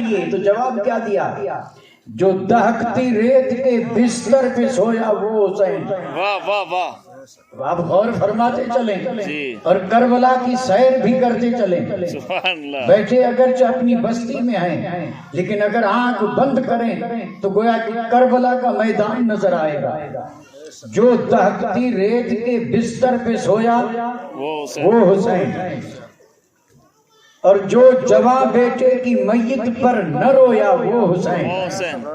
لیے، تو جواب کیا دیا؟ جو دہکتی ریت کے بستر پہ سویا وہ حسین۔ واہ واہ واہ، آپ غور فرماتے چلیں جی اور کربلا کی سیر بھی کرتے چلیں۔ سبحان اللہ، بیٹھے اگرچہ اپنی بستی میں ہیں، لیکن اگر آنکھ بند کریں تو گویا کہ کربلا کا میدان نظر آئے گا۔ جو دہکتی ریت کے بستر پہ سویا وہ وہ حسین، اور جو جواں بیٹے کی میت پر نہ رویا وہ حسین، حسین،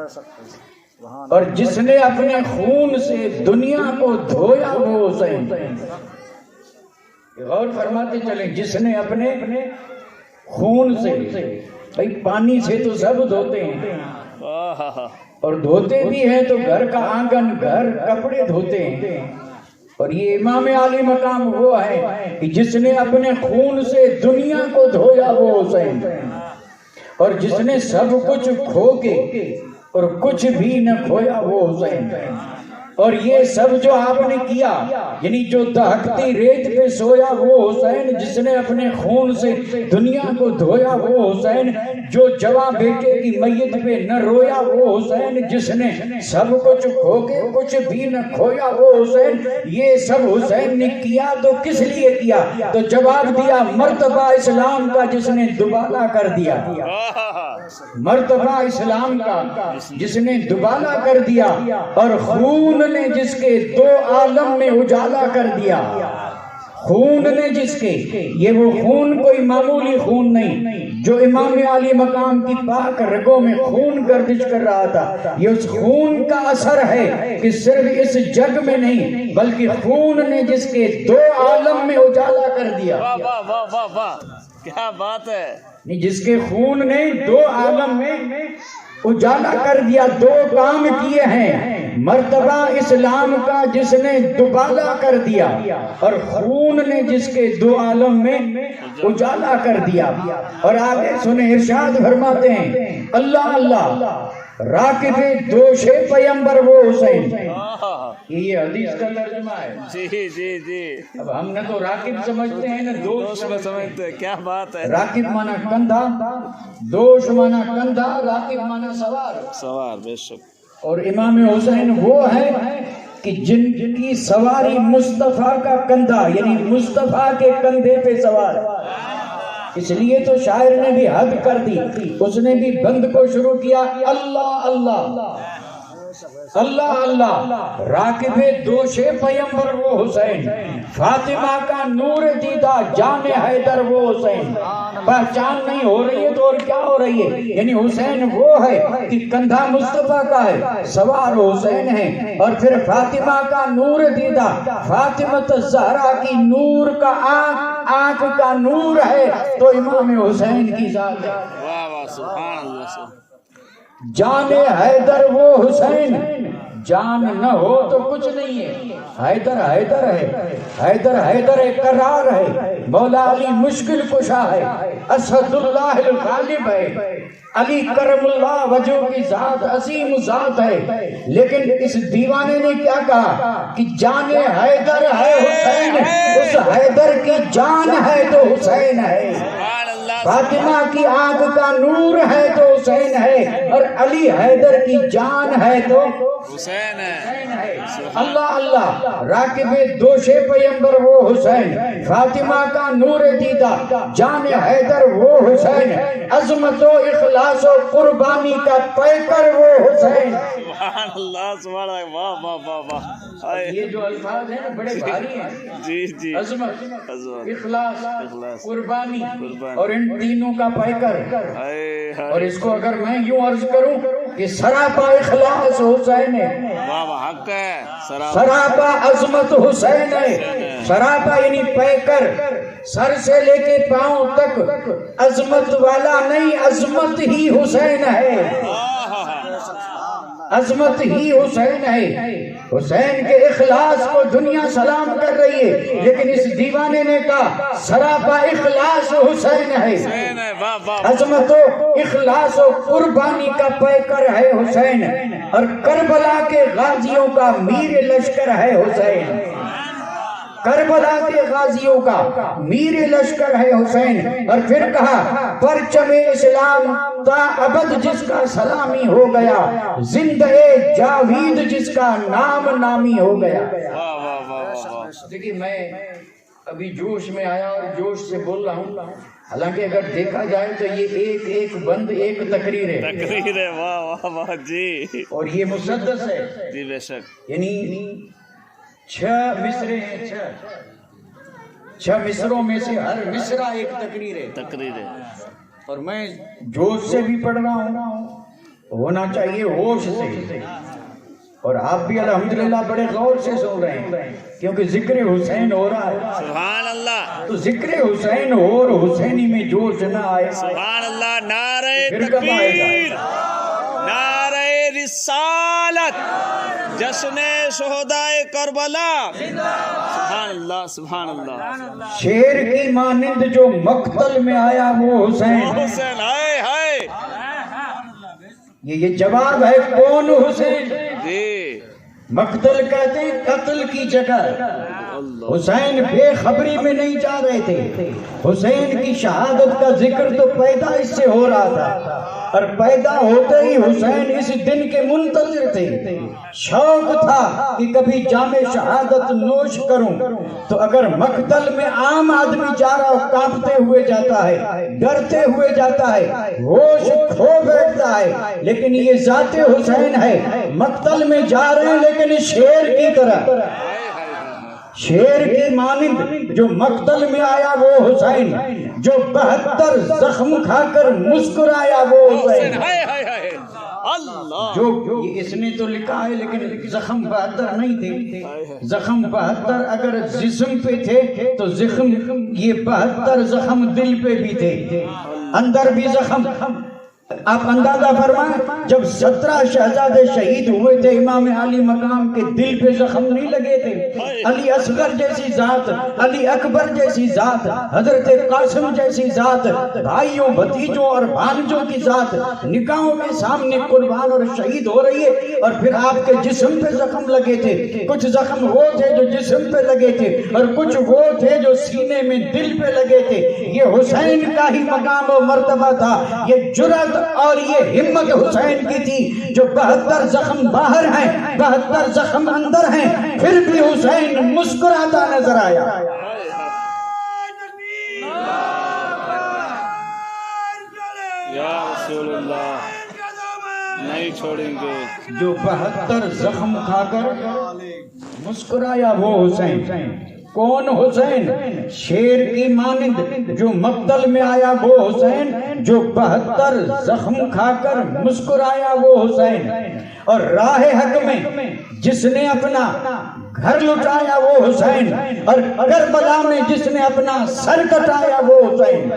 اور جس نے اپنے خون سے دنیا کو دھویا وہ حسین۔ غور فرماتے چلیں، جس نے اپنے خون سے، بھائی پانی سے تو سب دھوتے ہیں اور دھوتے بھی ہیں تو گھر کا آنگن، گھر، کپڑے دھوتے ہیں، اور یہ امام عالی مقام وہ ہے کہ جس نے اپنے خون سے دنیا کو دھویا وہ حسین، اور جس نے سب کچھ کھو کے اور کچھ بھی نہ کھویا وہ حسین۔ اور یہ سب جو آپ نے کیا، یعنی جو دہکتی ریت پہ سویا وہ حسین، جس نے اپنے خون سے دنیا کو دھویا وہ حسین، جو جواں بیٹے کی میت پہ نہ رویا وہ حسین، جس نے سب کچھ کھو کے کچھ بھی نہ کھویا وہ حسین۔ یہ سب حسین نے کیا تو کس لیے کیا؟ تو جواب دیا مرتبہ اسلام کا جس نے دوبالا کر دیا، مرتبہ اسلام کا جس نے دوبالا کر دیا، اور خون نے جس کے دو عالم میں اجالا کر دیا، خون نے جس کے، یہ وہ خون کوئی معمولی خون نہیں جو امام عالی مقام کی پاک رگوں میں خون گردش کر رہا تھا، یہ اس خون کا اثر ہے کہ صرف اس جگ میں نہیں بلکہ خون نے جس کے دو عالم میں اجالا کر دیا۔ واہ واہ واہ واہ واہ، کیا بات ہے، جس کے خون نے دو عالم میں اجالا کر دیا، دو کام کیے ہیں، مرتبہ اسلام کا جس نے دوبالا کر دیا، اور خون نے جس کے دو عالم میں اجالا کر دیا۔ اور آگے سنیں، ارشاد فرماتے ہیں اللہ اللہ راکب دوش پیمبر وہ حسین۔ یہ حدیث کا ترجمہ ہے۔ جی جی جی، اب ہم نے تو راکب سمجھتے ہیں نا دوش سمجھتے ہیں، کیا بات ہے، راکب مانا کندھا، دوش مانا کندھا، راکب مانا سوار۔ سوار، بے شک، اور امام حسین وہ ہے کہ جن کی سواری مصطفیٰ کا کندھا، یعنی مصطفیٰ کے کندھے پہ سوار۔ اس لیے تو شاعر نے بھی حد کر دی، اس نے بھی بند کو شروع کیا اللہ اللہ اللہ اللہ، راکب دوش پیمبر وہ حسین، فاطمہ کا نور دیدہ جان حیدر وہ حسین۔ پہچان نہیں ہو رہی ہے تو اور کیا ہو رہی ہے؟ یعنی حسین وہ ہے کہ کندھا مصطفیٰ کا ہے، سوار حسین ہے، اور پھر فاطمہ کا نور دیدہ، فاطمہ زہرا کی نور کا آنکھ کا نور ہے تو امام حسین کی ذات ہے۔ واہ واہ، سبحان اللہ، جان حیدر وہ حسین، جان نہ ہو تو کچھ نہیں ہے، حیدر حیدر ہے، حیدر حیدر قرار ہے، مولا علی مشکل کشا ہے، اسد اللہ الغالب ہے، علی کرم اللہ وجہ کی ذات عظیم ذات ہے۔ لیکن اس دیوانے نے کیا کہا کہ جان حیدر ہے حسین، اس حیدر کی جان ہے تو حسین ہے، فاطمہ کی آنکھ کا نور ہے تو حسین ہے، اور علی حیدر کی جان ہے تو حسین ہے۔ اللہ اللہ راکب دوش پیمبر وہ حسین، فاطمہ کا نور دیدہ جان حیدر وہ حسین، عظمت و اخلاص و قربانی کا پیکر وہ حسین۔ سبحان اللہ، سبحان اللہ، واہ واہ واہ واہ، یہ جو الفاظ ہیں بڑے بھاری ہیں، جی جی، عظمت، اخلاص، قربانی، اور ان تینوں کا پیکر۔ اور اس کو اگر میں یوں عرض کروں کہ سراپا اخلاص حسین ہے، واہ واہ، حق ہے، سراپا عظمت حسین ہے، سراپا یعنی پیکر، سر سے لے کے پاؤں تک عظمت والا نہیں، عظمت ہی حسین ہے، عظمت ہی حسین ہے۔ حسین کے اخلاص کو دنیا سلام کر رہی ہے، لیکن اس دیوانے نے کہا سراپا اخلاص حسین ہے، عظمت و اخلاص و قربانی کا پیکر ہے حسین، اور کربلا کے غازیوں کا میر لشکر ہے حسین۔ کربلا کے غازیوں کا میر لشکر ہے حسین، اور پھر کہا پرچم اسلام تا ابد جس کا سلامی ہو گیا، زندہ جاوید جس کا نام نامی ہو گیا۔ دیکھیے میں ابھی جوش میں آیا اور جوش سے بول رہا ہوں، حالانکہ اگر دیکھا جائے تو یہ ایک ایک بند ایک تقریر ہے، واہ واہ واہ جی، اور یہ مسدس ہے جی بے شک، یعنی 6 مصرے ہیں، 6 مصروں میں سے ہر مصرع ایک تقریر ہے، تقریر ہے، اور میں جوش سے بھی پڑھ رہا ہوں، ہونا چاہیے ہوش سے، اور آپ بھی الحمدللہ بڑے غور سے سن رہے ہیں کیونکہ ذکر حسین ہو رہا ہے۔ سبحان اللہ، تو ذکر حسین ہو اور حسینی میں جوش نہ آئے، سبحان اللہ، نعرہ پھر کب آئے تکبیر، گا؟ نعرہ رسالت، جشن شہدائے کربلا، سبحان اللہ سبحان اللہ، شیر کی مانند جو مقتل میں آیا وہ حسین، حسین ہائے ہائے، یہ جواب ہے کون حسین؟ جی مقتل کہتے ہیں قتل کی جگہ، اللہ، حسین بے خبری میں نہیں جا رہے تھے، حسین کی شہادت کا ذکر تو پیدا اس سے ہو رہا تھا، اور پیدا ہوتے ہی حسین اس دن کے منتظر تھے، شوق تھا کہ کبھی جام شہادت نوش کروں۔ تو اگر مقتل میں عام آدمی جا رہا کانپتے ہوئے جاتا ہے، ڈرتے ہوئے جاتا ہے، ہوش کھو بیٹھتا ہے، لیکن یہ ذات حسین ہے، مقتل میں جا رہے ہیں لیکن شیر کی طرح، شیر کی مانند جو مقتل میں آیا وہ حسین، جو 72 زخم کھا کر مسکرایا وہ حسین، ہائے ہائے ہائے، اللہ، جو اس نے تو لکھا ہے لیکن زخم 72 نہیں تھے، زخم 72 اگر جسم پہ تھے تو زخم یہ 72 زخم دل پہ بھی تھے، اندر بھی زخم۔ آپ اندازہ فرمائیں جب 17 شہزادے شہید ہوئے تھے امام علی مقام کے دل پہ زخم نہیں لگے تھے؟ علی اصغر جیسی ذات، علی اکبر جیسی ذات، حضرت قاسم جیسی ذات، بھائیوں بھتیجوں اور بھانجوں کی ذات نکاحوں کے سامنے قربان اور شہید ہو رہی ہے، اور پھر آپ کے جسم پہ زخم لگے تھے۔ کچھ زخم وہ تھے جو جسم پہ لگے تھے اور کچھ وہ تھے جو سینے میں دل پہ لگے تھے۔ یہ حسین کا ہی مقام و مرتبہ تھا، یہ جرأت اور یہ ہمت حسین کی تھی، جو 72 زخم باہر ہیں، 72 زخم اندر ہیں، پھر بھی حسین مسکراتا نظر آیا۔ یا رسول اللہ، نہیں چھوڑیں گے، جو 72 زخم کھا کر مسکرایا وہ حسین۔ کون حسین؟ شیر کی مانند جو مقتل میں آیا وہ حسین، جو 72 زخم کھا کر مسکرایا وہ حسین، اور راہ حق میں جس نے اپنا گھر لٹایا وہ حسین، اور کربلا میں جس نے اپنا سر کٹایا وہ حسین۔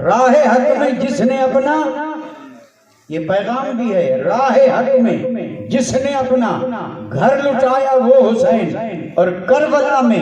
راہ حق میں جس نے اپنا، یہ پیغام بھی ہے، راہ حق میں جس نے اپنا گھر لٹایا وہ حسین، اور کربلا میں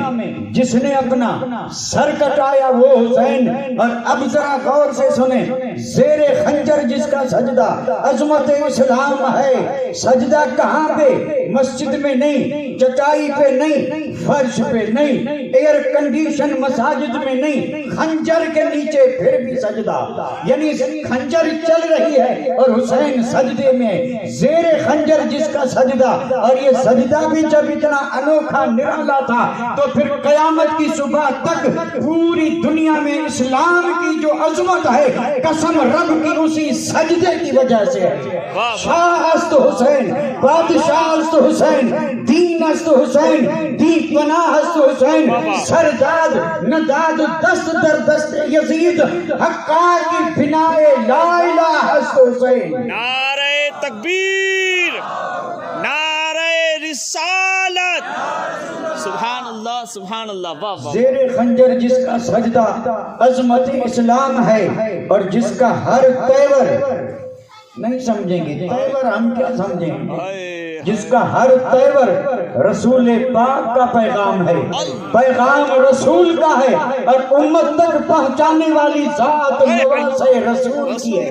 جس نے اپنا سر کٹایا وہ حسین۔ اور اب ذرا غور سے سنیں، زیر خنجر جس کا سجدہ عظمت اسلام ہے، سجدہ کہاں پہ؟ مسجد میں نہیں، چٹائی پہ نہیں، فرش پہ نہیں، ایئر کنڈیشن مساجد میں نہیں، خنجر کے نیچے پھر بھی سجدہ، یعنی خنجر چل رہی ہے اور حسین سجدے میں، زیر خنجر جس کا سجدہ، اور یہ سجدہ بھی جب اتنا انوکھا نرالا تھا تو پھر قیامت کی صبح تک پوری دنیا میں اسلام کی جو عظمت ہے قسم رب کی اسی سجدے کی وجہ سے ہے۔ شاہ است حسین، بادشاہ است حسین، دین است حسین، دی پناہ است حسین، سرداد نداد دست در دست یزید، حقا کی بنائے لا الہ است حسین۔ نعرہ تکبیر، نعرہ رسالت، سبحان اللہ سبحان اللہ، واہ واہ، زیر خنجر جس کا سجدہ عظمت اسلام ہے، اور جس کا ہر تیور نہیں سمجھیں گے، تیور ہم کیا سمجھیں گے، ہائے جس کا ہر تیور رسول پاک کا پیغام ہے، پیغام رسول کا ہے، اور امت تک پہنچانے والی ذات نواز رسول کی ہے،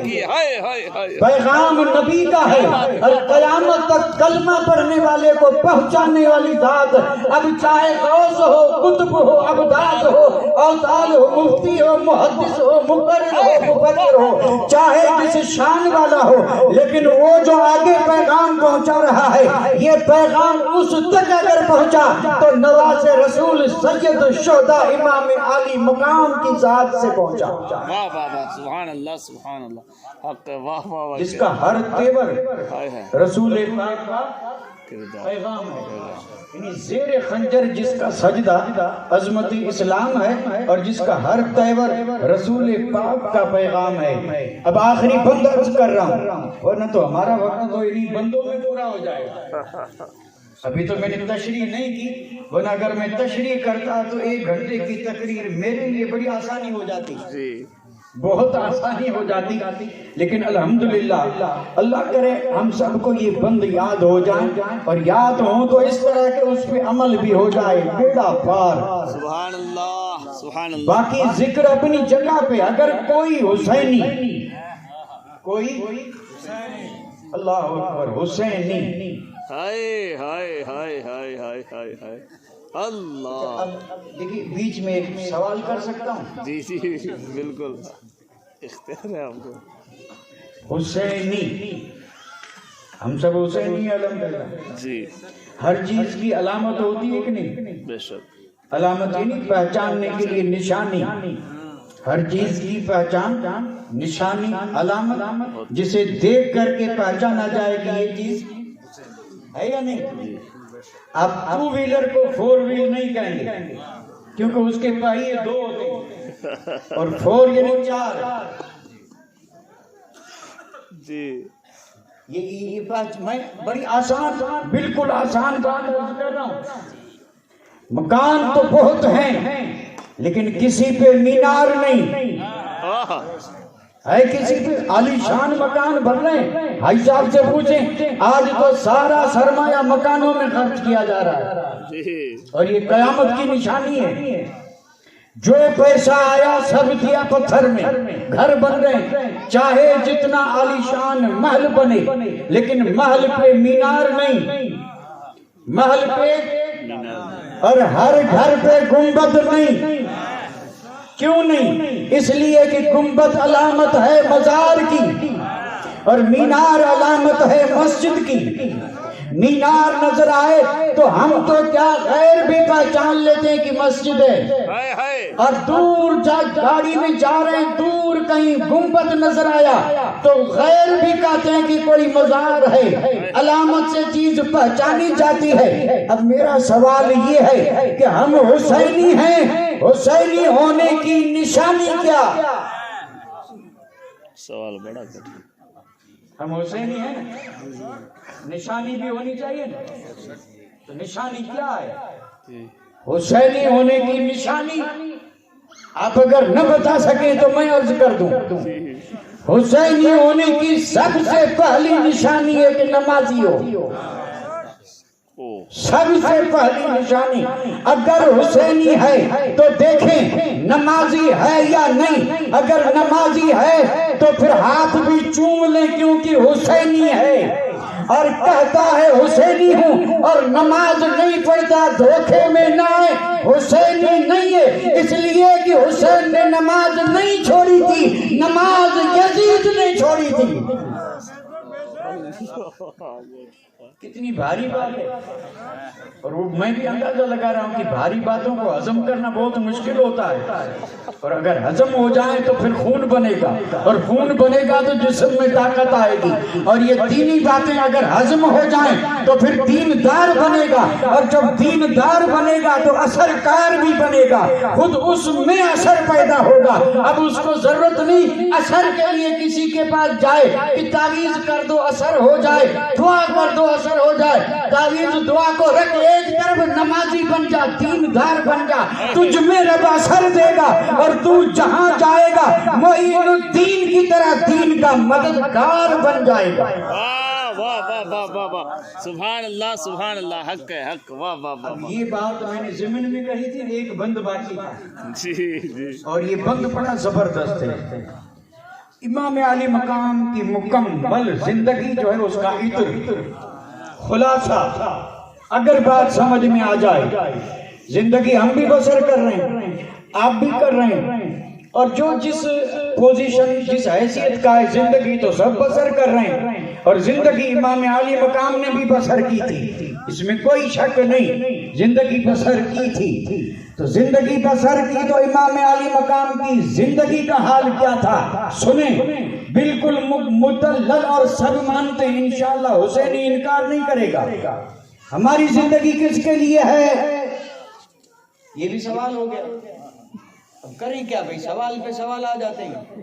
پیغام نبی کا ہے، اور قیامت تک کلمہ پڑھنے والے کو پہنچانے والی ذات، اب چاہے غوث ہو، قطب ہو، ابداد ہو، اوتاد ہو، مفتی ہو، محدث ہو، مقرر ہو، مفکر ہو، چاہے کسی شان والا ہو، لیکن وہ جو آگے پیغام پہنچا رہا ہے، یہ پیغام اس تک اگر پہنچا تو نواز رسول سید الشہداء امام عالی مقام کی ذات سے پہنچا۔ واہ واہ واہ، سبحان اللہ سبحان اللہ، حق واہ واہ واہ، جس کا ہر تیور رسول پاک کا پیغام ہے، یعنی زیر خنجر جس کا سجدہ عظمت اسلام ہے، اور جس کا ہر تیور رسول پاک کا پیغام ہے۔ اب آخری بند عرض کر رہا ہوں، ورنہ تو ہمارا وقت تو انہی بندوں میں پورا ہو جائے گا۔ ابھی تو میں نے تشریح نہیں کی، ورنہ اگر میں تشریح کرتا تو 1 گھنٹے کی تقریر میرے لیے بڑی آسانی ہو جاتی، بہت آسانی ہو جاتی، لیکن الحمدللہ اللہ کرے ہم سب کو یہ بند یاد ہو جائیں، اور یاد ہوں تو اس طرح کہ اس پہ عمل بھی ہو جائے، بیڑا پار۔ سبحان اللہ سبحان اللہ۔ باقی ذکر اپنی جگہ پہ، اگر کوئی حسینی، کوئی اللہ اکبر حسینی، ہائے ہائے ہائے ہائے ہائے ہائے ہائے اللہ۔ دیکھیے بیچ میں ایک سوال کر سکتا ہوں؟ جی جی بالکل، اختیار ہے آپ کو۔ حسینی، ہم سب حسینی ہیں الحمدللہ۔ جی، ہر چیز کی علامت ہوتی ہے کہ نہیں؟ بے شک۔ علامت یعنی پہچاننے کے لیے نشانی، ہر چیز کی پہچان نشانی، علامت، جسے دیکھ کر کے پہچانا جائے کہ یہ چیز ہے یا نہیں۔ آپ 2 ویلر کو 4 ویل نہیں کہیں گے، کیونکہ اس کے پہیے 2 ہوتے ہیں، اور 4 یعنی 4۔ جی، یہ بات میں بڑی آسان، بالکل آسان بات کر رہا ہوں۔ مکان تو بہت ہیں، لیکن کسی پہ مینار نہیں ہے، کسی پہ عالی شان مکان بن رہے ہیں۔ بھائی صاحب سے پوچھیں، آج تو سارا سرمایہ مکانوں میں خرچ کیا جا رہا ہے، اور یہ قیامت کی نشانی ہے۔ جو پیسہ آیا سب دیا پتھر میں، گھر بن رہے ہیں، چاہے جتنا عالی شان محل بنے، لیکن محل پہ مینار نہیں، محل پہ اور ہر گھر پہ گنبد نہیں۔ کیوں نہیں؟ اس لیے کہ گنبد علامت ہے مزار کی، اور مینار علامت ہے مسجد کی۔ مینار نظر آئے تو ہم تو کیا غیر بھی پہچان لیتے ہیں کہ مسجد ہے، اور دور گاڑی میں جا رہے ہیں، دور کہیں گنبد نظر آیا تو غیر بھی کہتے ہیں کہ کوئی مزار ہے، علامت سے چیز پہچانی جاتی ہے۔ اب میرا سوال یہ ہے کہ ہم حسینی ہیں، حسینی ہونے کی نشانی کیا؟ سوال بڑا کٹھن۔ ہم حسینی ہیں، نشانی بھی ہونی چاہیے نا، تو نشانی کیا ہے؟ حسینی ہونے کی نشانی آپ اگر نہ بتا سکیں تو میں عرض کر دوں، حسینی ہونے کی سب سے پہلی نشانی ہے کہ نمازی ہو۔ سب سے پہلی نشانی، اگر حسینی ہے تو دیکھیں نمازی ہے یا نہیں، اگر نمازی ہے تو پھر ہاتھ بھی چوم لیں کیونکہ حسینی ہے، اور کہتا ہے حسینی ہوں اور نماز نہیں پڑھتا، دھوکے میں نہ آئے، حسینی نہیں ہے، اس لیے کہ حسین نے نماز نہیں چھوڑی تھی، نماز یزید نے چھوڑی تھی۔ کتنی بھاری بات ہے، اور میں بھی اندازہ لگا رہا ہوں کہ بھاری باتوں کو ہضم کرنا بہت مشکل ہوتا ہے، اور اگر ہضم ہو جائے تو پھر خون بنے گا، اور خون بنے گا تو جسم میں طاقت آئے گی، اور یہ تینی باتیں اگر ہضم ہو جائیں تو پھر دیندار بنے گا، اور جب دیندار بنے گا تو اثر کار بھی بنے گا، خود اس میں اثر پیدا ہوگا۔ اب اس کو ضرورت نہیں اثر کے لیے کسی کے پاس جائے کہ تعویذ کر دو اثر ہو جائے، دعا کر دو اثر ہو جائے، تعویذ دعا کو رکھ، ایک طرف نمازی بن جا، دیندار بن جا، تجھ میں رب اثر دے گا، اور تو جہاں جائے گا معین الدین کی طرح دین کا مددگار بن جائے گا۔ واہ واہ واہ واہ واہ سبحان اللہ سبحان اللہ حق ہے حق واہ واہ واہ اب یہ بات میں نے ضمن میں کہی تھی، ایک بند باقی تھا جی جی اور یہ بند بڑا زبردست ہے۔ امام علی مقام کی مکمل زندگی جو ہے اس کا عطر خلاصہ اگر بات سمجھ میں آ جائے، زندگی ہم بھی بسر کر رہے ہیں، آپ بھی کر رہے ہیں، اور جو جس پوزیشن جس حیثیت کا ہے زندگی تو سب بسر کر رہے ہیں، اور زندگی امام علی مقام نے بھی بسر کی تھی، اس میں کوئی شک نہیں، زندگی بسر کی تھی۔ تو زندگی بسر کی تو امام علی مقام کی زندگی کا حال کیا تھا سنیں، بالکل مدلل اور سب مانتے ہیں انشاءاللہ، حسینی انکار نہیں کرے گا۔ ہماری زندگی کس کے لیے ہے؟ یہ بھی سوال ہو گیا، اب کریں کیا بھائی، سوال پہ سوال آ جاتے ہیں،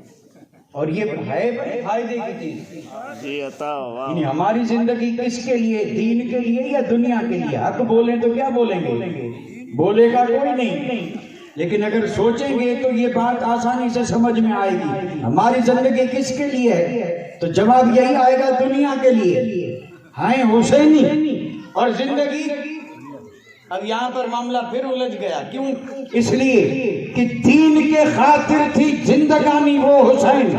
اور یہ ہے فائدے کی چیز۔ جی عطا واہ یعنی ہماری زندگی کس کے لیے، دین کے لیے یا دنیا کے لیے؟ حق بولیں تو کیا بولیں گے، بولے گا کوئی نہیں، لیکن اگر سوچیں گے تو یہ بات آسانی سے سمجھ میں آئے گی۔ ہماری زندگی کس کے لیے ہے تو جواب یہی آئے گا، دنیا کے لیے ہیں حسینی اور زندگی۔ اب یہاں پر معاملہ پھر الجھ گیا، کیوں؟ اس لیے کہ دین کے خاطر تھی زندگانی وہ حسین۔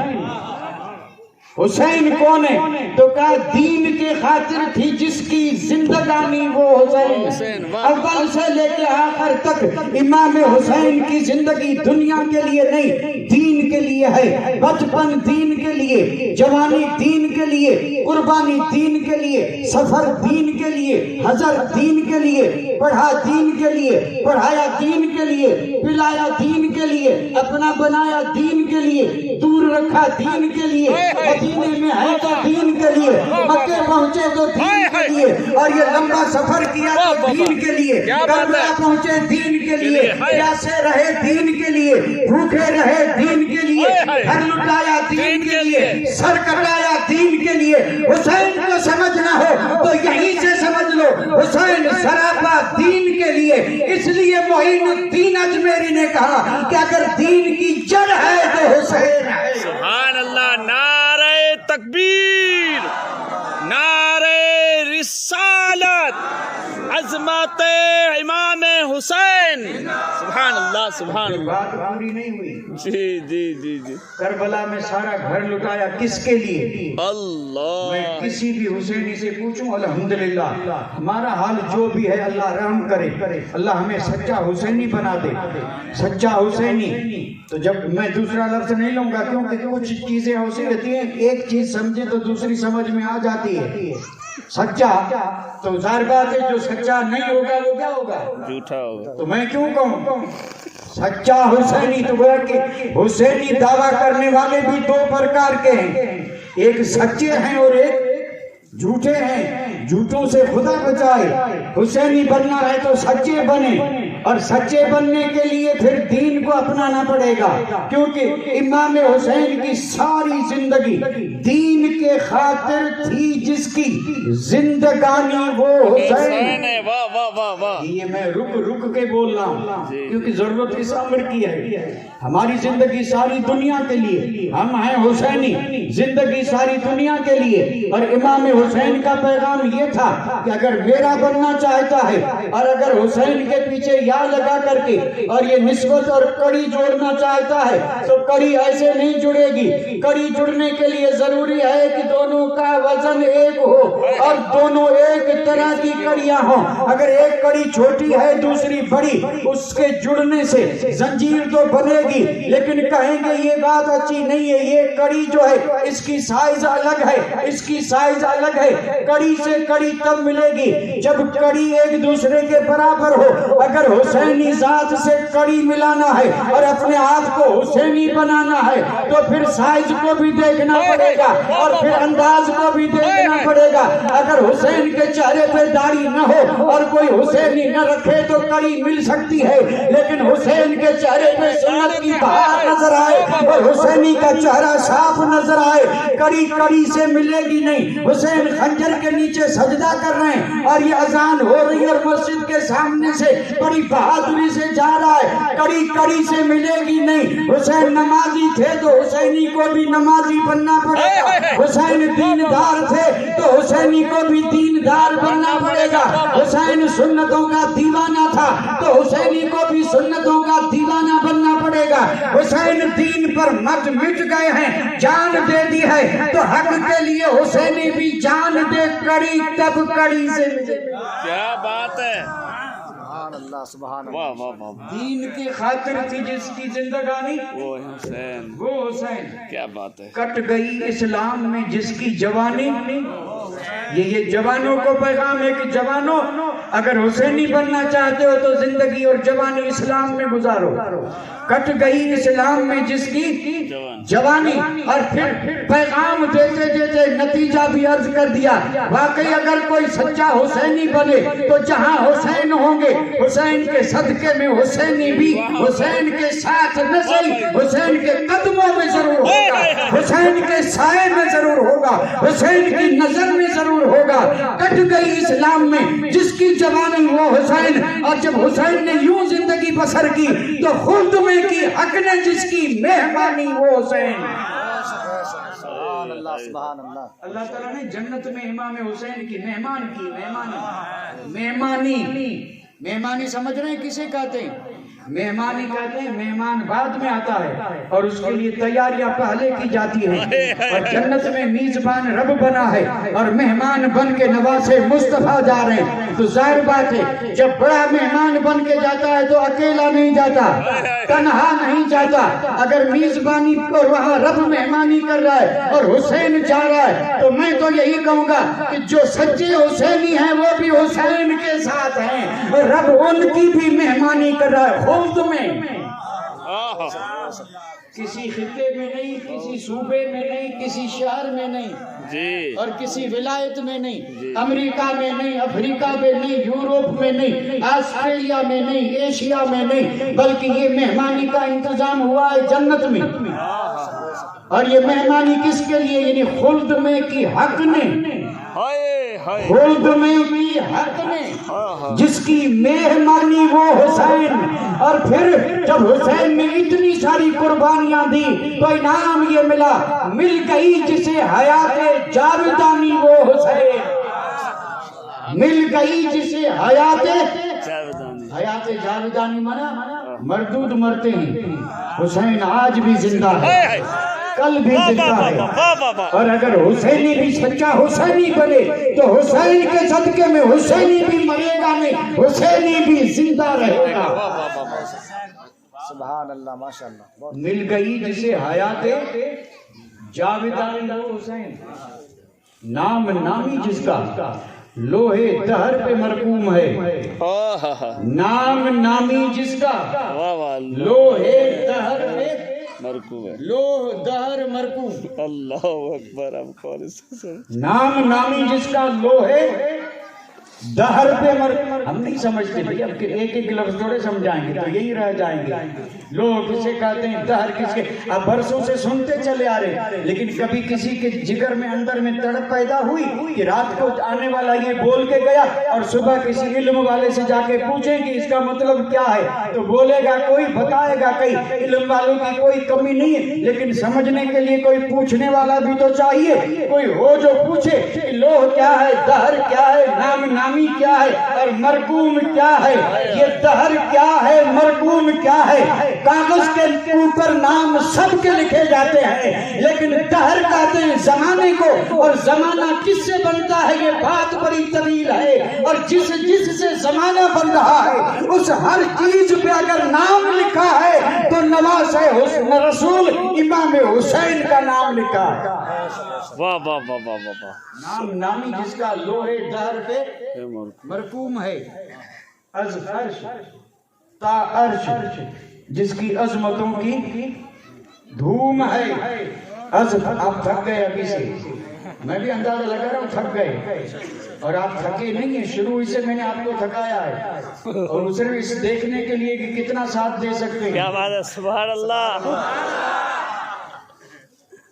حسین کون ہے تو کہا دین کے خاطر تھی جس کی زندگانی وہ حسین۔ اول سے لے کے آخر تک امام حسین کی زندگی دنیا کے لیے نہیں، دین کے لیے ہے۔ بچپن دین کے لیے، جوانی دین کے لیے، قربانی دین کے لیے، سفر دین کے لیے، حضر دین کے لیے، پڑھا دین کے لیے، پڑھایا دین کے لیے، پلایا دین کے لیے، اپنا بنایا دین کے لیے، دور رکھا دین کے لیے، مدینے میں ہے تو دین کے لیے، مکے پہنچے تو دین کے لیے، اور یہ لمبا سفر کیا تو دین کے لیے، کربلا پہنچے دین کے لیے، پیاسے رہے دین کے لیے، بھوکے رہے دین کے لیے، گھر لٹایا دین کے لیے، سر کٹایا دین کے لیے۔ حسین کو سمجھنا ہو تو یہیں سے سمجھ لو، حسین سراپا دین کے لیے۔ اس لیے معین الدین اجمیری نے کہا کہ اگر دین کی جڑ ہے تو حسین ہے۔ سبحان اللہ، نعرہ تکبیر، نعرہ رسالت، عظمت امام حسین۔ سبحان اللہ سبحان اللہ۔ بات پوری نہیں ہوئی۔ جی جی جی جی کربلا میں سارا گھر لٹایا کس کے لیے؟ اللہ، میں کسی بھی حسینی سے پوچھوں الحمدللہ ہمارا حال جو بھی ہے اللہ رحم کرے، اللہ ہمیں سچا حسینی بنا دے، سچا حسینی۔ تو جب میں دوسرا لفظ نہیں لوں گا کیونکہ کچھ چیزیں ایسی ہوتی ہیں ایک چیز سمجھے تو دوسری سمجھ میں آ جاتی ہے۔ سچا تو ظاہر بات ہے جو سچا نہیں ہوگا وہ کیا ہوگا، جھوٹا ہوگا۔ تو میں کیوں کہوں سچا حسینی؟ تو وہ کہ حسینی دعویٰ کرنے والے بھی دو پرکار کے ہیں، ایک سچے ہیں اور ایک جھوٹے ہیں۔ جھوٹوں سے خدا بچائے، حسینی بننا ہے تو سچے بنے، اور سچے بننے کے لیے پھر دین کو اپنانا پڑے گا، کیونکہ امام حسین کی ساری زندگی دین کے خاطر تھی جس کی زندگانی وہ حسین ہے۔ واہ واہ واہ واہ، یہ میں رک کے بول رہا ہوں کیونکہ ضرورت اس امر کی ہے۔ ہماری زندگی ساری دنیا کے لیے، ہم ہیں حسینی، زندگی ساری دنیا کے لیے۔ اور امام حسین کا پیغام یہ تھا کہ اگر میرا بننا چاہتا ہے اور اگر حسین کے پیچھے یا لگا کر کے اور یہ نسبت اور کڑی جوڑنا چاہتا ہے تو کڑی ایسے نہیں جڑے گی۔ کڑی جڑنے کے لیے ضروری ہے کہ دونوں کا وزن ایک ہو اور دونوں ایک طرح کی کڑیاں ہوں۔ اگر ایک کڑی چھوٹی ہے دوسری بڑی، اس کے جڑنے سے زنجیر تو بنے گی، لیکن کہیں گے یہ بات اچھی نہیں ہے، یہ کڑی جو ہے اس کی سائز الگ ہے، اس کی سائز الگ ہے۔ کڑی سے کڑی تب ملے گی جب کڑی ایک دوسرے کے برابر ہو۔ اگر حسینی ذات سے کڑی ملانا ہے اور اپنے آپ کو حسینی بنانا ہے تو پھر سائز کو بھی دیکھنا پڑے گا اور پھر انداز کو بھی دیکھنا پڑے گا۔ اگر حسین کے چہرے پہ داڑھی نہ ہو اور کوئی حسینی نہ رکھے تو کڑی مل سکتی ہے، لیکن حسین کے چہرے پہ سنت کی بہار نظر آئے اور حسینی کا چہرہ صاف نظر آئے، کڑی کڑی سے ملے گی نہیں۔ حسین خنجر کے نیچے سجدہ کر رہے ہیں اور یہ اذان ہو رہی ہے اور مسجد کے سامنے سے بڑی بہادری سے جا رہا ہے، کڑی کڑی سے ملے گی نہیں۔ حسین نمازی تھے تو حسینی کو بھی نمازی بننا پڑے گا، حسین دیندار تھے تو حسین حسینی کو بھی دیندار بننا پڑے گا. حسین سنتوں کا دیوانہ تھا تو حسینی کو بھی سنتوں کا دیوانہ بننا پڑے گا. حسین دین پر مٹ گئے ہیں, جان دے دی ہے, تو حق کے لیے حسینی بھی جان دے, کڑی تب کڑی سے ملے. کیا بات ہے, سبحان اللہ سبحان اللہ. واہ واہ واہ, دین کی خاطر تھی جس کی زندگانی, وہ حسین, وہ حسین. کیا بات ہے, کٹ گئی اسلام میں جس کی جوانی. یہ جوانوں کو پیغام ہے کہ جوانوں, اگر حسینی بننا چاہتے ہو تو زندگی اور جوانی اسلام میں گزارو. کٹ گئی اسلام میں جس کی جوانی. اور پھر پیغام دیتے دیتے نتیجہ بھی عرض کر دیا, واقعی اگر کوئی سچا حسینی بنے تو جہاں حسین ہوں گے, حسین کے صدقے میں حسینی بھی حسین کے ساتھ نہ صحیح, حسین کے قدموں میں ضرور ہوگا, حسین کے سائے میں ضرور ہوگا, حسین کی نظر میں ضرور ہوگا. کٹ گئی اسلام میں جس کی جوانی وہ حسین. اور جب حسین نے یوں زندگی بسر کی تو خلد میں کی حق نے جس کی مہمانی وہ حسین. سبحان اللہ سبحان اللہ. اللہ تعالیٰ نے جنت میں امام حسین کی مہمان کی. مہمانی سمجھ رہے ہیں کسے کہتے ہیں؟ مہمانی کہتے ہیں, مہمان بعد میں آتا ہے اور اس کے لیے تیاریاں پہلے کی جاتی ہیں. اور جنت میں میزبان رب بنا ہے اور مہمان بن کے نواسے مصطفیٰ جا رہے ہیں. تو ظاہر بات ہے جب بڑا مہمان بن کے جاتا ہے تو اکیلا نہیں جاتا, تنہا نہیں جاتا. اگر میزبانی اور وہاں رب مہمانی کر رہا ہے اور حسین جا رہا ہے تو میں تو یہی کہوں گا کہ جو سچے حسینی ہیں وہ بھی حسین کے ساتھ ہیں, اور رب ان کی بھی مہمانی کر رہا ہے. خلد میں, کسی خطے میں نہیں, کسی صوبے میں نہیں, کسی شہر میں نہیں جی, اور کسی ولایت میں نہیں, امریکہ میں نہیں, افریقہ میں نہیں, یورپ میں نہیں, آسٹریلیا میں نہیں, ایشیا میں نہیں, بلکہ یہ مہمانی کا انتظام ہوا ہے جنت میں. اور یہ مہمانی کس کے لیے؟ یعنی خلد میں کی حق نے, خلد میں کی حق نے جس کی مہمانی وہ حسین. اور پھر جب حسین نے اتنی ساری قربانیاں دی تو انعام یہ ملا, مل گئی جسے حیات جاودانی وہ حسین. مل گئی جسے حیات جاودانی منا مردود مرتے ہیں, حسین آج بھی زندہ ہے, کل بھی زندہ ہے. اور اگر حسینی بھی سچا حسینی بنے تو حسین کے صدقے میں حسینی بھی مرے گا نہیں, حسینی بھی زندہ رہے گا. سبحان اللہ ماشاءاللہ. مل گئی جسے حیات جاودانی وہ حسین. نام نامی جس کا لوہے دہر پہ مرقوم ہے, نام نامی جس کا لوہے دہر پہ مرکوب ہے, لوہ دہر مرکوم. اللہ اکبر. نام نامی جس کا لوہے دہر پہ مرکوم. ہم نہیں سمجھتے بھئی, اب ایک ایک لفظ تھوڑے سمجھائیں گے تو یہی رہ جائیں گے. لوہ کسے کہتے ہیں, دہر کس کے, اب برسوں سے سنتے چلے آ رہے, لیکن کبھی کسی کے جگر میں اندر میں تڑپ پیدا ہوئی کہ رات کو آنے والا یہ بول کے گیا اور صبح کسی علم والے سے جا کے پوچھیں کہ اس کا مطلب کیا ہے, تو بولے گا کوئی, بتائے گا کئی. علم والوں کی کوئی کمی نہیں ہے, لیکن سمجھنے کے لیے کوئی پوچھنے والا بھی تو چاہیے, کوئی ہو جو پوچھے کہ لوہ کیا ہے, دہر کیا ہے, نام نامی کیا ہے اور مرقوم کیا ہے. یہ دہر کیا ہے, مرقوم کیا ہے. کاغذ کے اوپر نام سب کے لکھے جاتے ہیں, لیکن دہر کہتے ہیں زمانے کو, اور زمانہ کس سے بنتا ہے یہ بات بڑی طویل ہے. اور جس سے زمانہ بن رہا ہے اس ہر چیز پہ اگر نام لکھا ہے تو نواز رسول امام حسین کا نام لکھا ہے. واہ واہ واہ واہ واہ. نام نامی جس کا لوہے دہر پہ مرقوم ہے, از فرش تا عرش جس کی عظمتوں کی دھوم ہے. آپ تھک گئے ابھی سے, میں بھی اندازہ لگا رہا ہوں تھک گئے, اور آپ تھکے نہیں ہیں. شروع سے میں نے آپ کو تھکایا ہے, اور صرف اس دیکھنے کے لیے کہ کتنا ساتھ دے سکتے ہیں. کیا بات ہے, سبحان اللہ.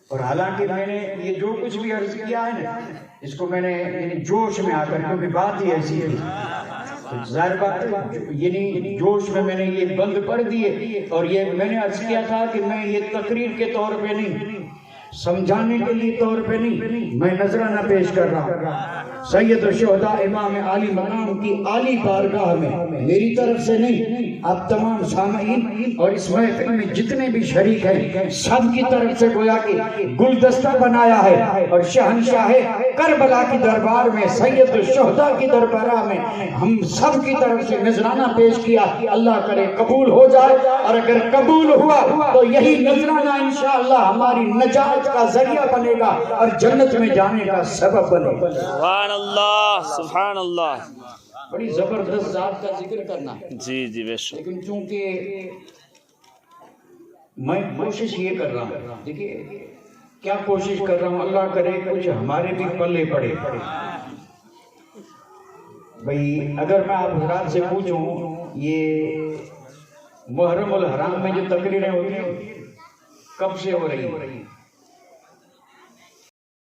اور حالانکہ میں نے یہ جو کچھ بھی عرض کیا ہے نا, اس کو میں نے یعنی جوش میں آ کر, کیونکہ بات ہی ایسی ہے, ظاہر بات یعنی جوش میں نے یہ بند پڑھ دیے. اور یہ میں نے عرض کیا تھا کہ میں یہ تقریر کے طور پہ نہیں, سمجھانے کے لیے طور پہ نہیں, میں نذرانہ پیش کر رہا ہوں. سید الشہداء امام عالی مقام کی عالی بارگاہ میں میری طرف سے نہیں، آپ تمام سامعین اور اس محفل میں جتنے بھی شریک ہیں سب کی طرف سے گویا کہ گلدستہ بنایا ہے، اور شہنشاہ کربلا کی دربار میں سید الشہداء کی دربارہ میں ہم سب کی طرف سے نذرانہ پیش کیا. اللہ کرے قبول ہو جائے، اور اگر قبول ہوا تو یہی نذرانہ انشاءاللہ ہماری نجات کا ذریعہ بنے گا اور جنت میں جانے کا سبب بنے گا. سبحان اللہ سبحان اللہ. بڑی زبردست ذات کا ذکر کرنا، جی جی بے شک. لیکن چونکہ میں کوشش یہ کر رہا ہوں، دیکھیے کیا کوشش کر رہا ہوں، اللہ کرے کچھ ہمارے بھی پلے پڑے. بھئی اگر میں آپ حضرات سے پوچھوں یہ محرم الحرام میں جو تقریریں ہوتی ہیں کب سے ہو رہی ہیں؟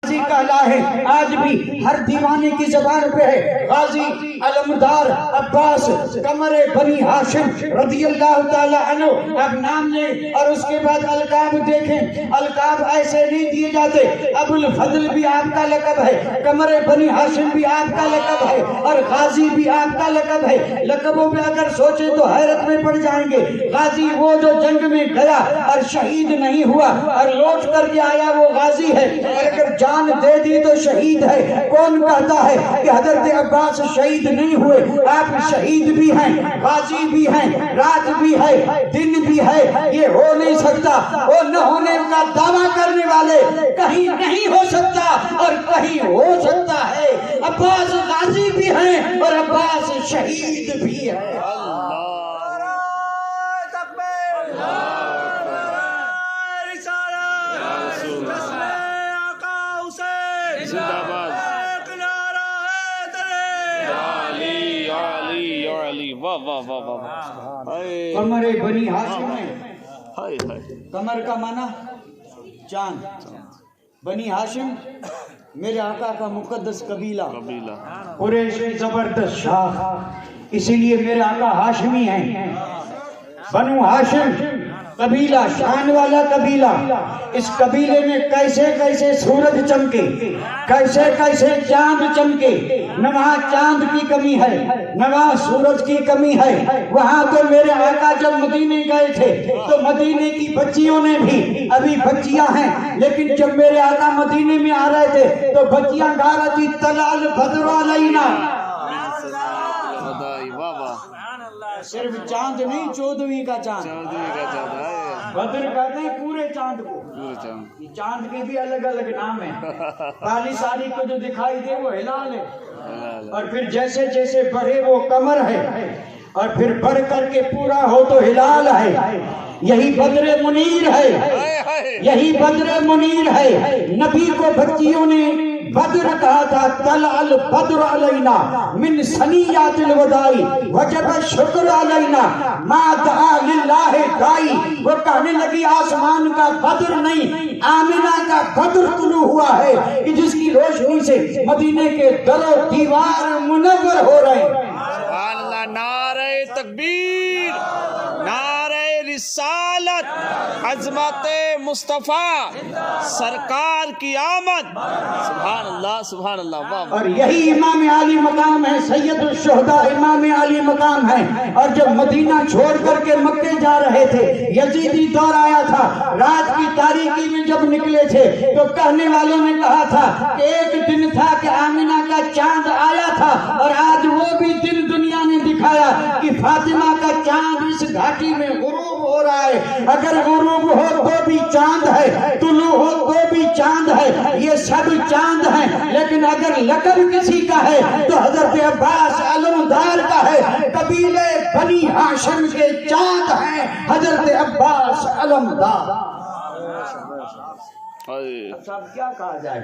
غازی کا لا ہے آج بھی ہر دیوانے کی زبان پہ ہے، غازی علمدار عباس قمر بنی ہاشم رضی اللہ تعالی عنہ. اب نام لیں اور اس کے بعد القاب دیکھیں، القاب ایسے نہیں دیے جاتے. ابو الفضل بھی آپ کا لقب ہے، قمر بنی ہاشم بھی آپ کا لقب ہے، اور غازی بھی آپ کا لقب ہے. لقبوں پہ اگر سوچیں تو حیرت میں پڑ جائیں گے. غازی وہ جو جنگ میں گیا اور شہید نہیں ہوا اور لوٹ کر کے آیا وہ غازی ہے، اور اگر جان دے دی تو شہید ہے. کون کہتا ہے کہ حضرت عباس شہید نہیں ہوئے؟ آپ شہید بھی ہیں، غازی بھی ہیں، رات بھی ہے، دن بھی ہے. یہ ہو نہیں سکتا. وہ نہ ہونے کا دعویٰ کرنے والے کہیں نہیں ہو سکتا اور کہیں ہو سکتا ہے. عباس غازی بھی ہیں اور عباس شہید بھی ہے. قمر بنی ہاشم ہے. قمر کا معنی چاند، بنی ہاشم میرے آقا کا مقدس قبیلہ، قریش کی زبردست شاخ، اسی لیے میرے آقا ہاشمی ہیں. بنو ہاشم قبیلہ، شان والا قبیلہ. اس قبیلے میں کیسے کیسے سورج چمکے، کیسے کیسے چاند چمکے. نہ وہاں چاند کی کمی ہے نہ وہاں سورج کی کمی ہے. وہاں تو میرے آقا جب مدینے گئے تھے تو مدینے کی بچیوں نے بھی، ابھی بچیاں ہیں لیکن جب میرے آقا مدینے میں آ رہے تھے تو بچیاں گا رہی تھی طلع البدر علینا. صرف چاند نہیں، 14ویں کا چاند. بدر کہتے ہیں پورے چاند کو. چاند کے بھی الگ الگ نام ہیں. کالی ساری کو جو دکھائی دے وہ ہلال ہے، اور پھر جیسے جیسے بڑھے وہ قمر ہے، اور پھر بڑھ کر کے پورا ہو تو ہلال ہے. یہی بدر منیر ہے، یہی بدر منیر ہے. نبی کو بچیوں نے بدر کہا تھا. طلع البدر علینا من ثنیات الوداع وجب الشکر علینا ما دعا للہ دائی. وہ کہنے لگی آسمان کا بدر نہیں، آمنہ کا بدر طلوع ہوا ہے کہ جس کی روشنی سے مدینے کے در و دیوار منور ہو رہے ہیں. سبحان اللہ. نعرہ تکبیر، نعرہ رسالت، عظمت مصطفیٰ سرکار کی آمد. سبحان اللہ سبحان اللہ. اور یہی امام عالی مقام ہے، سید الشہداء امام عالی مقام ہے. اور جب مدینہ چھوڑ کر کے مکے جا رہے تھے، یزیدی دور آیا تھا، رات کی تاریکی میں جب نکلے تھے تو کہنے والوں نے کہا تھا کہ ایک دن تھا کہ آمنہ کا چاند آیا تھا، اور آج وہ بھی دن دنیا نے دکھایا کہ فاطمہ کا چاند اس گھاٹی میں غروب ہو رہا ہے. اگر غروب ہو تو بھی چاند ہے، طلوع ہو تو بھی چاند ہے. یہ سب چاند ہیں، لیکن اگر لقب کسی کا ہے تو حضرت عباس علمدار کا ہے. قبیلے بنی ہاشم کے چاند ہیں حضرت عباس علمدار. صاحب کیا کہا جائے؟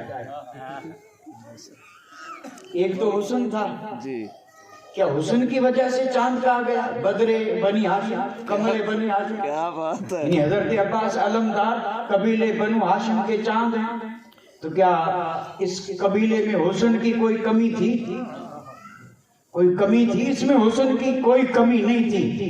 ایک تو حسن تھا جی. کیا حسن کی وجہ سے چاند کہا گیا؟ بدر بنی ہاشم، قمر بنی ہاشم. کیا بات ہے. یعنی حضرت عباس علمدار قبیلے بنو ہاشم کے چاند ہیں. تو کیا اس قبیلے میں حسن کی کوئی کمی تھی؟ کوئی کمی تھی اس میں؟ حسن کی کوئی کمی نہیں تھی.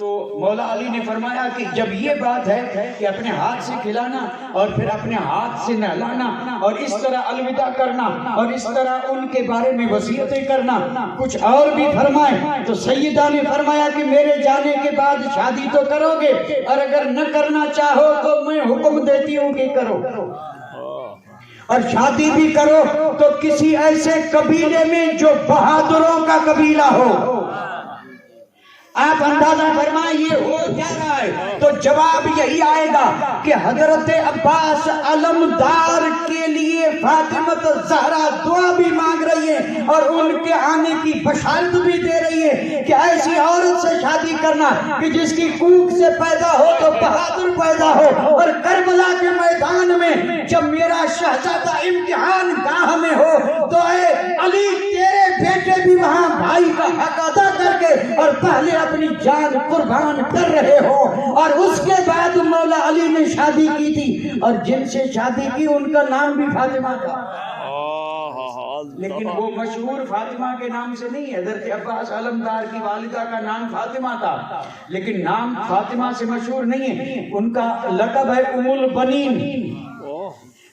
تو مولا علی نے فرمایا کہ جب یہ بات ہے کہ اپنے ہاتھ سے کھلانا اور پھر اپنے ہاتھ سے نہلانا اور اس طرح الوداع کرنا اور اس طرح ان کے بارے میں وصیتیں کرنا، کچھ اور بھی فرمائے تو سیدہ نے فرمایا کہ میرے جانے کے بعد شادی تو کرو گے، اور اگر نہ کرنا چاہو تو میں حکم دیتی ہوں کہ کرو، اور شادی بھی کرو تو کسی ایسے قبیلے میں جو بہادروں کا قبیلہ ہو۔ آپ اندازہ فرمائیں یہ ہو کیا رہا ہے؟ تو جواب یہی آئے گا کہ حضرت عباس علمدار کے لیے فاطمہ الزہرا دعا بھی مانگ رہی ہے اور ان کے آنے کی بشارت بھی دے رہی ہے کہ ایسی عورت سے شادی کرنا کہ جس کی کوکھ سے پیدا ہو تو بہادر پیدا ہو، اور کربلا کے میدان میں جب میرا شہزادہ امتحان گاہ میں ہو تو اے علی تیرے بیٹے بھی وہاں بھائی کا حق ادا کر کے اور پہلے اپنی جان قربان کر رہے ہو۔ اور اس کے بعد مولا علی نے شادی کی تھی، اور جن سے شادی کی ان کا نام بھی فاطمہ تھا، لیکن وہ مشہور فاطمہ کے نام سے نہیں۔ حضرت عباس علمدار کی والدہ کا نام فاطمہ تھا، لیکن نام فاطمہ سے مشہور نہیں ہے، ان کا لقب ہے ام البنین۔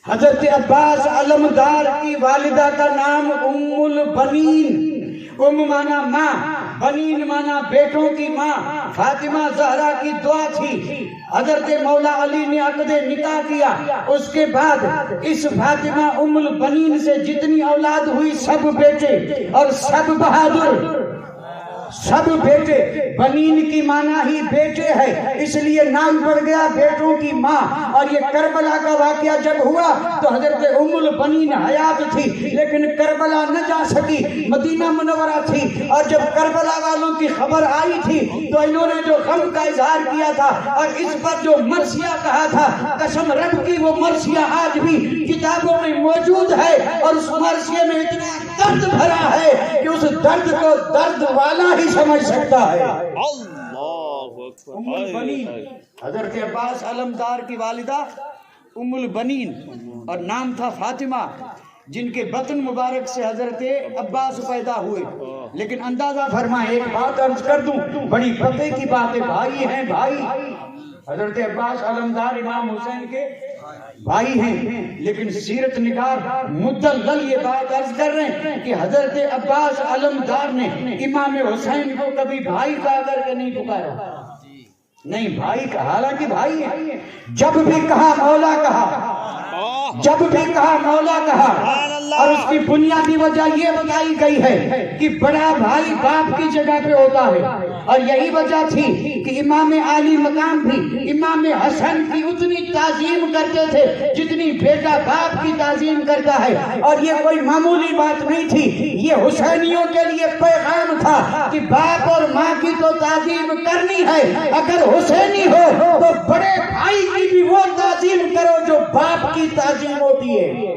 حضرت عباس علمدار کی والدہ کا نام ام البنین، ام مانا ماں، بنین مانا بیٹوں کی ماں۔ فاطمہ زہرا کی دعا تھی، حضرت مولا علی نے عقد نکاح کیا، اس کے بعد اس فاطمہ ام البنین سے جتنی اولاد ہوئی سب بیٹے اور سب بہادر، سب بیٹے۔ بنین کی معنی ہی بیٹے ہے، اس لیے نام پڑ گیا بیٹوں کی ماں۔ اور یہ کربلا کا واقعہ جب ہوا تو حضرت ام البنین حیات تھی، لیکن کربلا نہ جا سکی، مدینہ منورہ تھی۔ اور جب کربلا والوں کی خبر آئی تھی تو انہوں نے جو غم کا اظہار کیا تھا اور اس پر جو مرثیہ کہا تھا، قسم رب کی وہ مرثیہ آج بھی کتابوں میں موجود ہے، اور اس مرثیے میں اتنا درد بھرا ہے کہ اس درد کو درد والا ہی سمجھ سکتا ہے۔ ام البنین، حضرت عباس علمدار کی والدہ ام البنین، اور نام تھا فاطمہ، جن کے بطن مبارک سے حضرت عباس پیدا ہوئے۔ لیکن اندازہ فرمائیں، ایک بات عرض کر دوں، بڑی پتے کی بات ہے، بھائی ہیں بھائی، حضرت عباس علمدار امام حسین کے بھائی ہیں، لیکن سیرت نگار مدلل یہ بات عرض کر رہے ہیں کہ حضرت عباس علمدار نے امام حسین کو کبھی بھائی کہا کر کے نہیں پکارا، نہیں بھائی کہا، حالانکہ بھائی ہے۔ جب بھی کہا مولا کہا، جب بھی کہا مولا کہا، اور اس کی بنیادی وجہ یہ بتائی گئی ہے کہ بڑا بھائی باپ کی جگہ پہ ہوتا ہے، اور یہی وجہ تھی کہ امام عالی مقام بھی امام حسن کی اتنی تعظیم کرتے تھے جتنی بیٹا باپ کی تعظیم کرتا ہے۔ اور یہ کوئی معمولی بات نہیں تھی، یہ حسینیوں کے لیے پیغام تھا کہ باپ اور ماں کی تو تعظیم کرنی ہے، اگر حسینی ہو تو بڑے بھائی کی بھی وہ تعظیم کرو جو باپ کی تعظیم ہوتی ہے۔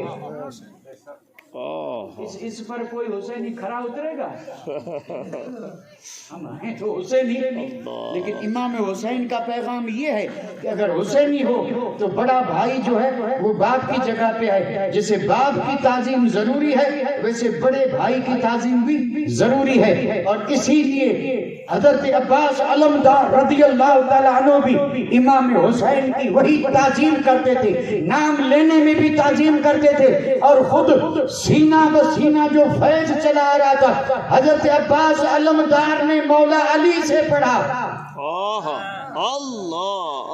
اس پر کوئی حسینی کھڑا اترے گا؟ ہم ہیں تو حسینی، لیکن امام حسین کا پیغام یہ ہے کہ اگر حسینی ہو تو بڑا بھائی جو ہے وہ باپ کی جگہ پہ ہے۔ جیسے باپ کی تعظیم ضروری ہے ویسے بڑے بھائی کی تعظیم بھی ضروری ہے۔ اور اسی لیے حضرت عباس علمدار رضی اللہ تعالیٰ عنہ بھی امام حسین کی وہی تعظیم کرتے تھے، نام لینے میں بھی تعظیم کرتے تھے، اور خود سینہ بسینہ جو فیض چلا آ رہا تھا حضرت عباس علمدار نے مولا علی سے پڑھا، اللہ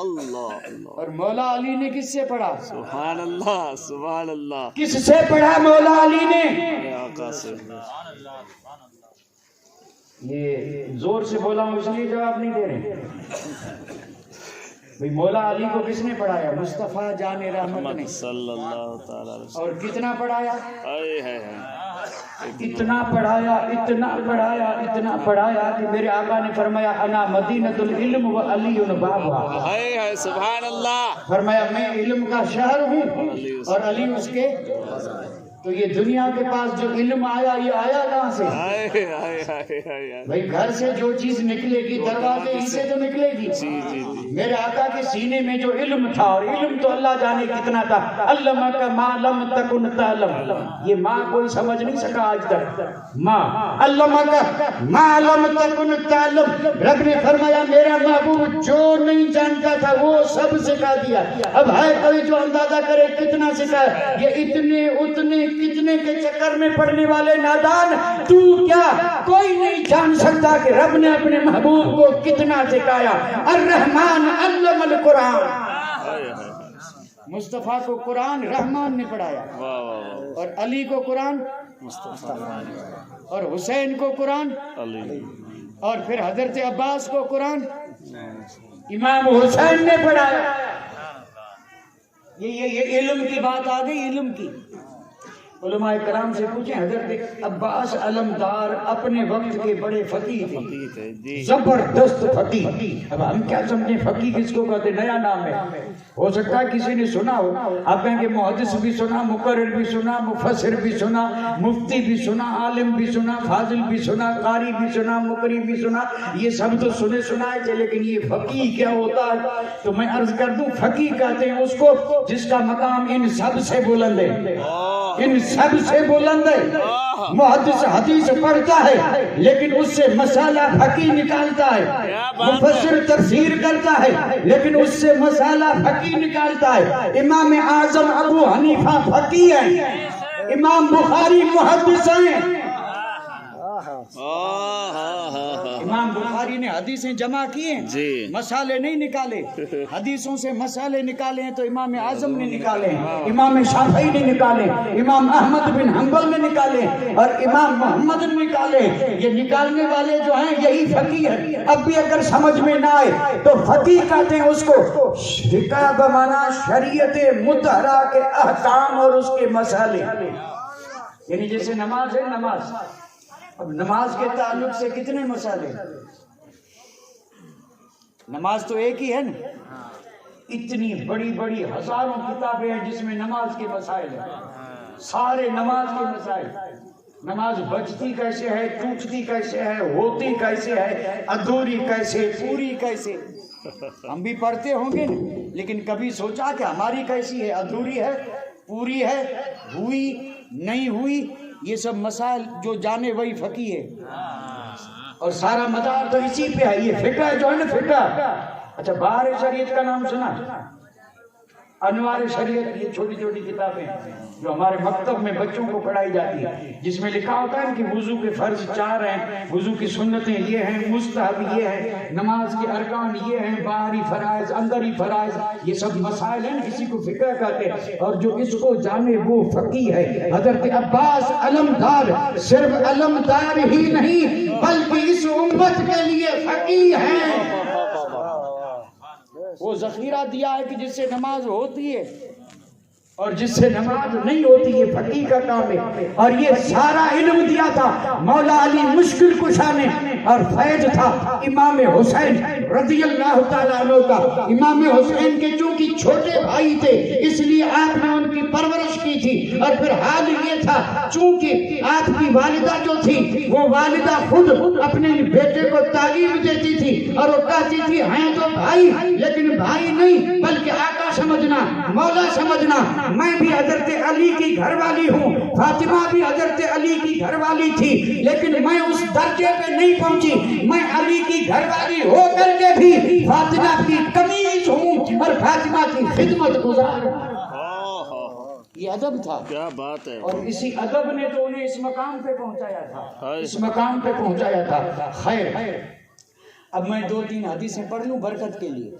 اللہ، اور مولا علی نے کس سے پڑھا؟ سبحان اللہ سبحان اللہ، کس سے پڑھا مولا علی نے؟ آقا سے۔ یہ زور سے بولا ہوں اس لیے جواب نہیں دے رہے بھئی، مولا علی کو کس نے پڑھایا؟ مصطفیٰ جان رحمت نے صلی اللہ تعالی علیہ وسلم۔ اور کتنا پڑھایا؟ اتنا پڑھایا، اتنا پڑھایا، اتنا پڑھایا کہ میرے آقا نے فرمایا انا مدینۃ العلم و علی بابها۔ سبحان اللہ، فرمایا میں علم کا شہر ہوں اور علی اس کے۔ تو یہ دنیا کے پاس جو علم آیا یہ آیا کہاں سے؟ بھائی گھر سے جو چیز نکلے گی دروازے اس سے تو نکلے گی. میرے آقا کے سینے میں جو علم تھا، اور علم تو اللہ جانے کتنا تھا، علمک ما لم تکن تعلم، یہ ماں کوئی سمجھ نہیں سکا آج تک. ماں علمک ما لم تکن تعلم، رب نے فرمایا میرا محبوب جو نہیں جانتا تھا وہ سب سکھا دیا. اب ہے کوئی جو اندازہ کرے کتنا سکھایا. یہ اتنے اتنے کتنے کے چکر میں پڑنے والے نادان، تو کیا کوئی نہیں جان سکتا کہ رب نے اپنے محبوب کو کتنا سکھایا. الرحمن علم القرآن، مصطفیٰ کو قرآن رحمان نے پڑھایا، اور علی کو قرآن اور حسین کو قرآن، اور پھر حضرت عباس کو قرآن امام حسین نے پڑھایا. یہ علم کی بات آ گئی. علم کی علماء کرام سے پوچھیں، حضرت عباس علمدار اپنے وقت کے بڑے فقیہ تھے، زبردست فقیہ. اب ہم کیا سمجھیں فقیہ کس کو کہتے؟ نیا نام ہے، ہو سکتا ہے کسی نے سنا ہو. آپ کہیں کہ محدث بھی سنا، مقرر بھی سنا، مفسر بھی سنا، مفتی بھی سنا، عالم بھی سنا، فاضل بھی سنا، قاری بھی سنا، مقری بھی سنا، یہ سب تو سنے سنائے تھے، لیکن یہ فقیہ کیا ہوتا ہے؟ تو میں عرض کر دوں فقیہ کہتے ہیں اس کو جس کا مقام ان سب سے بلند ہے، ان سب سے بلند ہے. محدث حدیث پڑھتا ہے لیکن اس سے مسئلہ فقہ نکالتا ہے، مفسر تفسیر کرتا ہے لیکن اس سے مسئلہ فقہ نکالتا ہے. امام اعظم ابو حنیفہ فقیہ ہیں، امام بخاری محدث ہیں. امام بخاری نے حدیثیں جمع کی ہیں، مسالے نہیں نکالے. حدیثوں سے مسالے نکالے ہیں تو امام اعظم نے نکالے ہیں، امام شافعی نے نکالے، امام احمد بن حنبل نے نکالے، اور امام محمد نے نکالے. یہ نکالنے والے جو ہیں یہی فقیہ ہیں. اب بھی اگر سمجھ میں نہ آئے تو فقیہ کہتے ہیں اس کو. فقہ بمعنی شریعت مطہرہ کے احکام اور اس کے مسالے. یعنی جیسے نماز ہے، نماز، اب نماز کے تعلق سے کتنے مسائل؟ نماز تو ایک ہی ہے نا. اتنی بڑی بڑی ہزاروں کتابیں ہیں جس میں نماز کے مسائل ہیں، سارے نماز کے مسائل. نماز بچتی کیسے ہے، ٹوٹتی کیسے ہے، ہوتی کیسے ہے، ادھوری کیسے، پوری کیسے. ہم بھی پڑھتے ہوں گے لیکن کبھی سوچا کہ ہماری کیسی ہے، ادھوری ہے، پوری ہے، ہوئی نہیں ہوئی. یہ سب مسائل جو جانے وہی فقیہ ہے، اور سارا مدار تو اسی پہ ہے. یہ فقہ جو ہے نا، فقہ. اچھا بہار شریعت کا نام سنا؟ انوار شریعت، یہ چھوٹی چھوٹی کتابیں جو ہمارے مکتب میں بچوں کو پڑھائی جاتی ہے، جس میں لکھا ہوتا ہے کہ وضو کے فرض 4 ہیں، وضو کی سنتیں یہ ہیں، مستحب یہ ہے، نماز کے ارکان یہ ہیں، باہری فرائض، اندری فرائض. یہ سب مسائل ہیں، کسی کو فقہ کہتے ہیں. اور جو اس کو جانے وہ فقیہ ہے. حضرت عباس علمدار صرف علمدار ہی نہیں بلکہ اس امت کے لیے فقیہ ہیں. وہ ذخیرہ دیا ہے کہ جس سے نماز ہوتی ہے اور جس سے نماز نہیں ہوتی، یہ فقیہ کا کام ہے. اور یہ سارا علم دیا تھا مولا علی مشکل کشا نے، اور فیض تھا امام حسین رضی اللہ تعالیٰ عنہ کا. امام حسین کے چونکہ چھوٹے بھائی تھے اس لیے آپ نے ان کی پرورش کی تھی. اور پھر حال یہ تھا چونکہ آپ کی والدہ جو تھی وہ والدہ خود اپنے بیٹے کو تعلیم دیتی تھی، اور وہ کہتی تھی ہیں تو بھائی لیکن بھائی نہیں بلکہ آقا سمجھنا، مولا سمجھنا. میں بھی حضرت علی کی گھر والی ہوں، فاطمہ بھی حضرت علی کی گھر والی تھی، لیکن میں اس درجے پہ نہیں پہنچی. میں علی کی گھر والی ہو کر کے بھی فاطمہ کی قمیض ہوں اور فاطمہ کی خدمت گزار ہوں. یہ ادب تھا. کیا بات ہے. اور اسی ادب نے تو انہیں اس مقام پہ پہنچایا تھا، اس مقام پہ پہنچایا تھا. خیر، اب میں 2-3 حدیثیں پڑھ لوں برکت کے لیے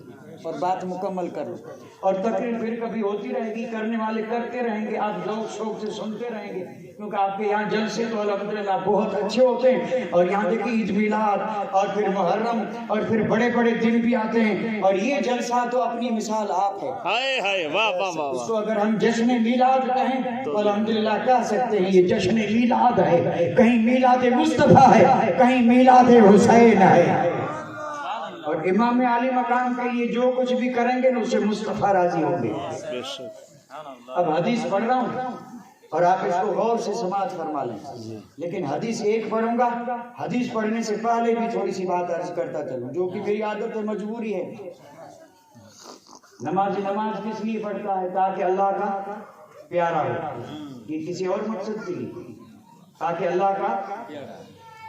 اور بات مکمل کر لوں. اور تقریر پھر کبھی ہوتی رہے گی، کرنے والے کرتے رہیں گے، آپ ذوق شوق سے سنتے رہیں گے، کیونکہ آپ کے یہاں جلسے تو الحمدللہ بہت اچھے ہوتے ہیں. اور یہاں دیکھیں عید میلاد اور پھر محرم اور پھر بڑے بڑے دن بھی آتے ہیں، اور یہ جلسہ تو اپنی مثال آپ ہے. ہائے ہائے، واہ واہ واہ. اس کو اگر ہم جشن میلاد کہیں تو الحمدللہ کہہ سکتے ہیں یہ جشن میلاد ہے. کہیں میلاد مصطفیٰ ہے، کہیں میلاد حسین ہے. اور امام علی مقام کے یہ جو کچھ بھی کریں گے نا اسے مصطفیٰ راضی ہوں گے. اب حدیث پڑھ رہا ہوں. اور آپ اس کو غور سے سماعت فرما لیں. لیکن حدیث ایک پڑھوں گا، حدیث پڑھنے سے پہلے بھی تھوڑی سی بات عرض کرتا چلوں، جو کہ میری عادت و مجبوری ہے. نماز کس لیے پڑھتا ہے؟ تاکہ اللہ کا پیارا ہو، یہ کسی اور مقصد کے لیے، تاکہ اللہ کا.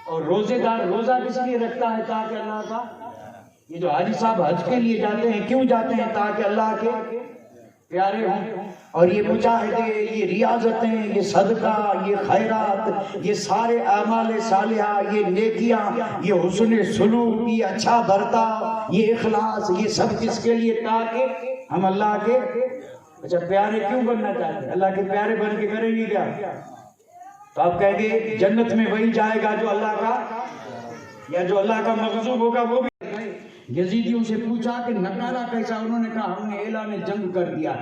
اور روزے دار روزہ کس لیے رکھتا ہے؟ تاکہ اللہ کا. یہ جو حاجی صاحب حج کے لیے جاتے ہیں کیوں جاتے ہیں؟ تاکہ اللہ کے پیارے ہوں. اور یہ مجاہدے، یہ ریاضتیں، یہ صدقہ، یہ خیرات، یہ سارے اعمال صالحہ، یہ نیکیاں، یہ حسن سلوک، یہ اچھا برتاؤ، یہ اخلاص، یہ سب کس کے لیے؟ تاکہ ہم اللہ کے اچھا پیارے کیوں بننا چاہتے ہیں؟ اللہ کے پیارے بن کے کریں گے کیا؟ تو آپ کہیں گے جنت میں وہی جائے گا جو اللہ کا، یا جو اللہ کا مغضوب ہوگا وہ بھی. یزیدیوں سے پوچھا کہ نکارہ کیسا؟ انہوں نے کہا ہم نے اعلان جنگ کر دیا.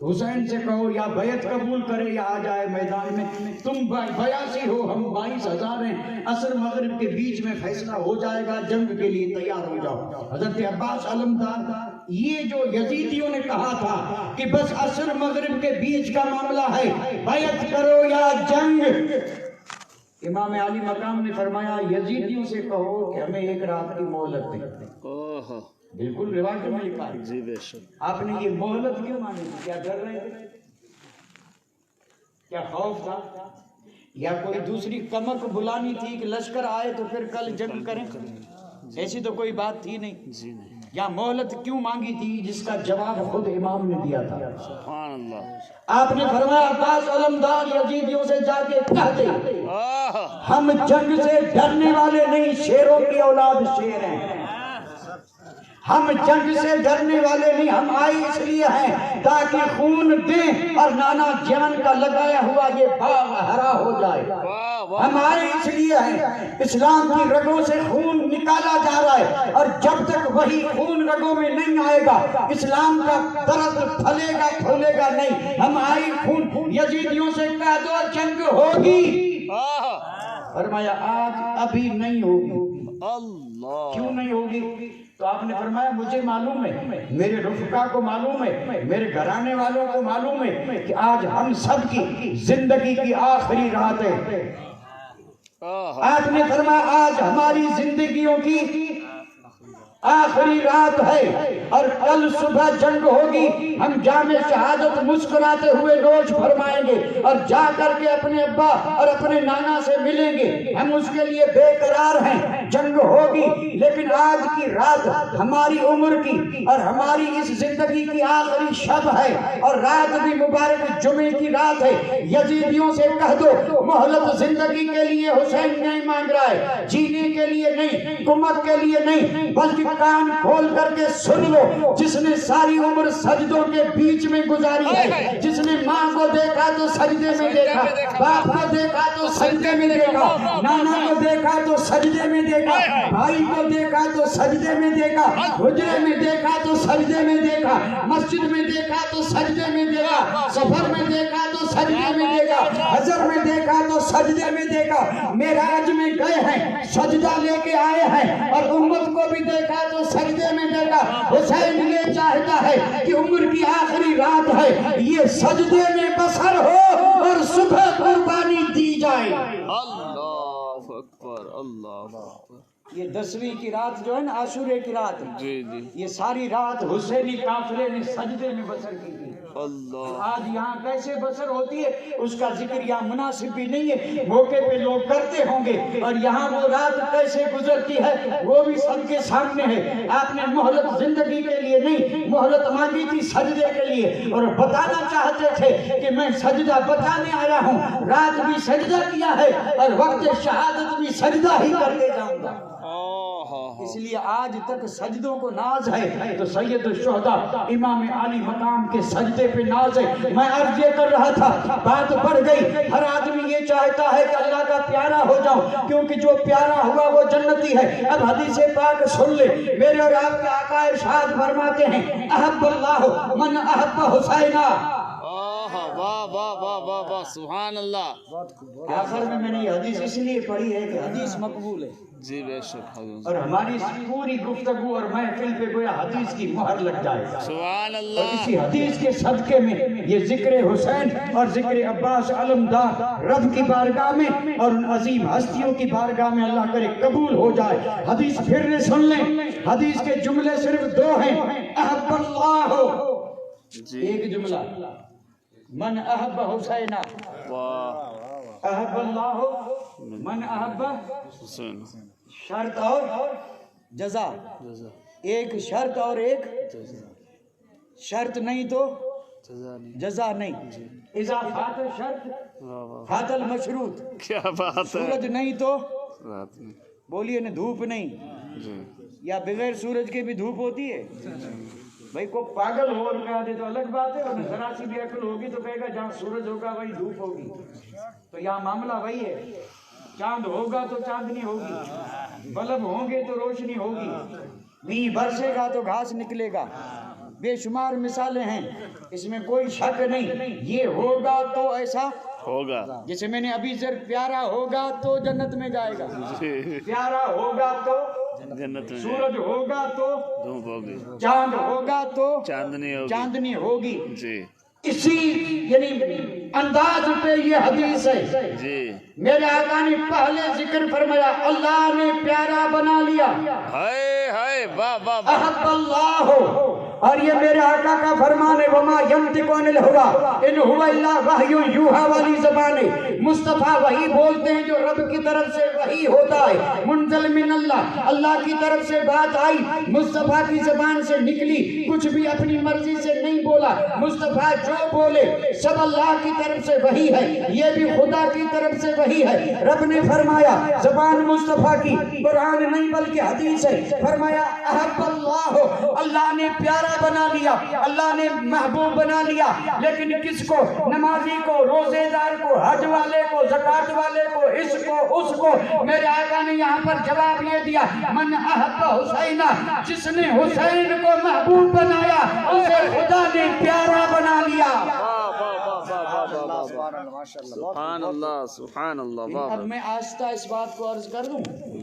حسین سے کہو یا بیعت قبول کرے یا آ جائے میدان میں. تم 82 ہو، ہم 22,000 ہیں. عصر مغرب کے بیچ میں فیصلہ ہو جائے گا، جنگ کے لیے تیار ہو جاؤ. حضرت عباس علمدار، یہ جو یزیدیوں نے کہا تھا کہ بس عصر مغرب کے بیچ کا معاملہ ہے، بیعت کرو یا جنگ، امام علی مقام نے فرمایا یزیدیوں سے کہو کہ ہمیں ایک رات کی مہلت دیں. بالکل روایت میں لکھا ہے. جی بے شک. آپ نے یہ مہلت کیوں مانی؟ کیا ڈر رہے تھے؟ کیا خوف تھا؟ یا کوئی دوسری کمک بلانی تھی کہ لشکر آئے تو پھر کل جنگ کریں؟ ایسی تو کوئی بات تھی نہیں. جی نہیں. یا مہلت کیوں مانگی تھی؟ جس کا جواب خود امام نے دیا تھا. سبحان اللہ. آپ نے فرمایا عباس علمدار یزیدیوں سے جا کے کہہ دے ہم جنگ سے ڈرنے والے نہیں، شیروں کی اولاد شیر ہیں. ہم جنگ سے ڈرنے والے نہیں، ہم آئے اس لیے ہیں تاکہ خون دیں اور نانا جان کا لگایا ہوا یہ باغ ہرا ہو جائے. ہم آئے اس لیے ہیں، اسلام کی رگوں سے خون نکالا جا رہا ہے، اور جب تک وہی خون رگوں میں نہیں آئے گا اسلام کا درد پھلے گا پھولے گا نہیں. ہم آئے خون. یزیدیوں سے کہہ دو جنگ ہوگی. فرمایا آج ابھی نہیں ہوگی. اللہ. کیوں نہیں ہوگی؟ تو آپ نے فرمایا مجھے معلوم ہے، میرے رفقا کو معلوم ہے، میرے گھرانے والوں کو معلوم ہے کہ آج ہم سب کی زندگی کی آخری رات ہے. آپ نے فرمایا آج ہماری زندگیوں کی آخری رات ہے اور کل صبح جنگ ہوگی. ہم جامع شہادت مسکراتے ہوئے نوش فرمائیں گے اور جا کر کے اپنے ابا اور اپنے نانا سے ملیں گے. ہم اس کے لیے بے قرار ہیں. جنگ ہوگی لیکن آج کی رات ہماری عمر کی اور ہماری اس زندگی کی آخری شب ہے، اور رات بھی مبارک جمعے کی رات ہے. یزیدیوں سے کہہ دو مہلت زندگی کے لیے حسین نہیں مانگ رہا ہے، جینے کے لیے نہیں، حکومت کے لیے نہیں، بلکہ کان کھول کر کے سن لو. جس نے ساری عمر سجدوں کے بیچ میں گزاری ہے، جس نے ماں کو دیکھا تو سجدے میں دیکھا، باپ کو دیکھا تو سجدے میں دیکھا، نانا کو دیکھا تو سجدے میں دیکھا، بھائی کو دیکھا تو سجدے میں دیکھا، حجرے میں دیکھا تو سجدے میں دیکھا، مسجد میں دیکھا تو سجدے میں دیکھا، سفر میں دیکھا تو سجدے میں دیکھا، حضر میں دیکھا تو سجدے میں دیکھا، معراج میں گئے ہیں سجدہ لے کے آئے ہیں، اور امت کو بھی دیکھا تو سجدے میں دیکھا. حسین یہ چاہتا ہے کہ عمر کی آخری رات ہے، یہ سجدے میں بسر ہو اور صبح قربانی دی جائے. اللہ اکبر. اللہ اکبر. یہ 10ویں کی رات جو ہے نا، عاشورے کی رات، جی جی. یہ ساری رات حسینی قافلے نے سجدے میں بسر کی تھی. اللہ. آج یہاں کیسے بسر ہوتی ہے اس کا ذکر یہاں مناسب بھی نہیں ہے. موقع پہ لوگ کرتے ہوں گے، اور یہاں وہ رات کیسے گزرتی ہے وہ بھی سب کے سامنے ہے. آپ نے مہلت زندگی کے لیے نہیں، مہلت مانگی تھی سجدے کے لیے، اور بتانا چاہتے تھے کہ میں سجدہ بتانے آیا ہوں. رات بھی سجدہ کیا ہے اور وقت شہادت بھی سجدہ ہی کرتے جاؤں گا. اس لیے آج تک سجدوں کو ناز ہے. تو سید الشہداء امام علی مقام کے سجدے پہ ناز ہے. میں عرض یہ کر رہا تھا، بات بڑھ گئی. ہر آدمی یہ چاہتا ہے کہ اللہ کا پیارا ہو جاؤں، کیونکہ جو پیارا ہوا وہ جنتی ہے. اب حدیث پاک سن لے. میرے اور آپ کے آقا ارشاد فرماتے ہیں احب اللہ من احب حسینہ. واہ واہ واہ واہ واہ سبحان اللہ. آخر میں نے یہ حدیث اس لیے پڑھی ہے کہ حدیث مقبول ہے جی بے شک حضور. اور ہماری پوری گفتگو اور محفل پہ گویا حدیث کی مہر لگ جائے گا. سبحان اور اللہ. اسی حدیث کے صدقے میں یہ ذکر حسین اور ذکر عباس علمدار رب کی بارگاہ میں اور ان عظیم ہستیوں کی بارگاہ میں اللہ کرے قبول ہو جائے. حدیث پھر سن لیں. حدیث کے جملے صرف دو ہیں. احب اللہ جی ایک جملہ من احب حسینہ. واہ احب اللہ من احب حسین. شرط اور جزا. جزا ایک شرط اور ایک شرط نہیں تو جزا نہیں. جزا نہیں. اذا فات شرط واہ واہ فات المشروط. کیا بات ہے. سورج نہیں تو رات میں بولیے نا دھوپ نہیں. جی یا بغیر سورج کے بھی دھوپ ہوتی ہے. بھائی کو پاگل ہو اور کہا دے تو الگ بات ہے, اور ذرا سی بھی عقل ہوگی تو کہے گا جہاں سورج ہوگا وہی دھوپ ہوگی. تو یہاں معاملہ وہی ہے. چاند ہوگا تو چاندنی ہوگی, بلب ہوں گے تو روشنی ہوگی, مینہ برسے گا تو گھاس نکلے گا. بے شمار مثالیں ہیں, اس میں کوئی شک نہیں. یہ ہوگا تو ایسا ہوگا. جسے میں نے ابھی ذکر, پیارا ہوگا تو جنت میں جائے گا, جی پیارا ہوگا تو جنت میں سورج ہوگا تو دھوپ ہوگی, چاند ہوگا تو چاندنی ہوگی. چاندنی ہوگی. جی اسی یعنی انداز پہ یہ حدیث ہے. جی میرے آقا نے پہلے ذکر فرمایا اللہ نے پیارا بنا لیا. ہائے ہائے واہ واہ واہ. احب اللہ, اور یہ میرے آقا کا فرمان ہے وما ینطق عن الہوی ان هو الا وحی یوحی والی زبان ہے. مصطفیٰ وہی بولتے ہیں جو رب کی طرف سے وحی ہوتا ہے. منزل من اللہ, اللہ کی طرف سے بات آئی, مصطفیٰ کی زبان سے نکلی, کچھ بھی اپنی مرضی سے نہیں بولا. مصطفیٰ جو بولے سب اللہ کی طرف سے وحی ہے, یہ بھی خدا کی طرف سے وحی ہے. رب نے فرمایا زبان مصطفیٰ کی قرآن نہیں بلکہ حدیث ہے. فرمایا احب اللہ, اللہ نے پیارا بنا لیا, اللہ نے محبوب بنا لیا. لیکن کس کو؟ نمازی کو, روزے دار کو, حج والے کو, زکات والے کو, اس کو اس کو. میرے آقا نے یہاں پر جواب یہ دیا من احب حسینہ, جس نے حسین کو محبوب بنایا اسے خدا نے پیارا بنا لیا. سبحان اللہ سبحان اللہ. واہ اب میں آہستہ اس بات کو عرض کر دوں,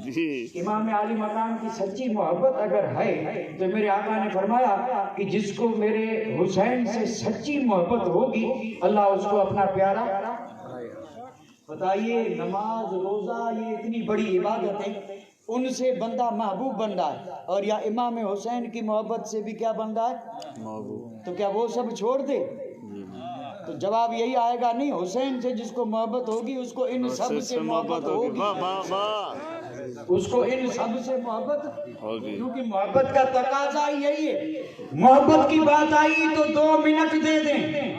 جی امام عالی مقام کی سچی محبت اگر ہے تو میرے آقا نے فرمایا کہ جس کو میرے حسین سے سچی محبت ہوگی اللہ اس کو اپنا پیارا. بتائیے نماز روزہ یہ اتنی بڑی عبادت ہے, ان سے بندہ محبوب بن رہا ہے, اور یا امام حسین کی محبت سے بھی کیا بن رہا ہے محبوب. تو کیا وہ سب چھوڑ دے؟ تو جواب یہی آئے گا نہیں. حسین سے جس کو محبت ہوگی اس کو ان سب سے محبت ہوگی. واہ واہ واہ اس کو ان سب سے محبت ہوگی. کیونکہ محبت کا تقاضا یہی ہے. محبت کی بات آئی تو 2 منٹ دے دیں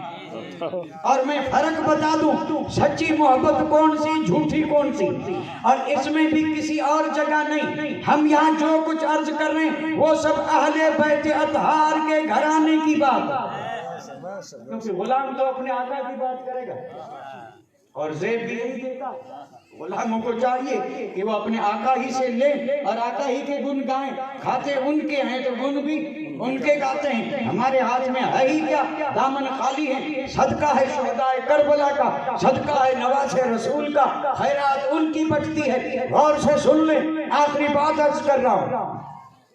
اور میں فرق بتا دوں سچی محبت کون سی جھوٹی کون سی. اور اس میں بھی کسی اور جگہ نہیں. ہم یہاں جو کچھ عرض کر رہے ہیں وہ سب اہل بیت اطہار کے گھرانے کی بات, کیونکہ غلام تو اپنے آقا کی بات کرے گا اور زیب بھی نہیں دیتا. غلاموں کو چاہیے کہ وہ اپنے آقا ہی سے لیں اور آقا ہی کے گن گائیں. کھاتے ان کے ہیں تو گن بھی ان کے گاتے ہیں. ہمارے ہاتھ میں ہے ہی کیا, دامن خالی ہے. صدقہ ہے شہدائے کربلا کا, صدقہ ہے نواز رسول کا, خیرات ان کی بچتی ہے. غور سے سن لیں, آخری بات عرض کر رہا ہوں.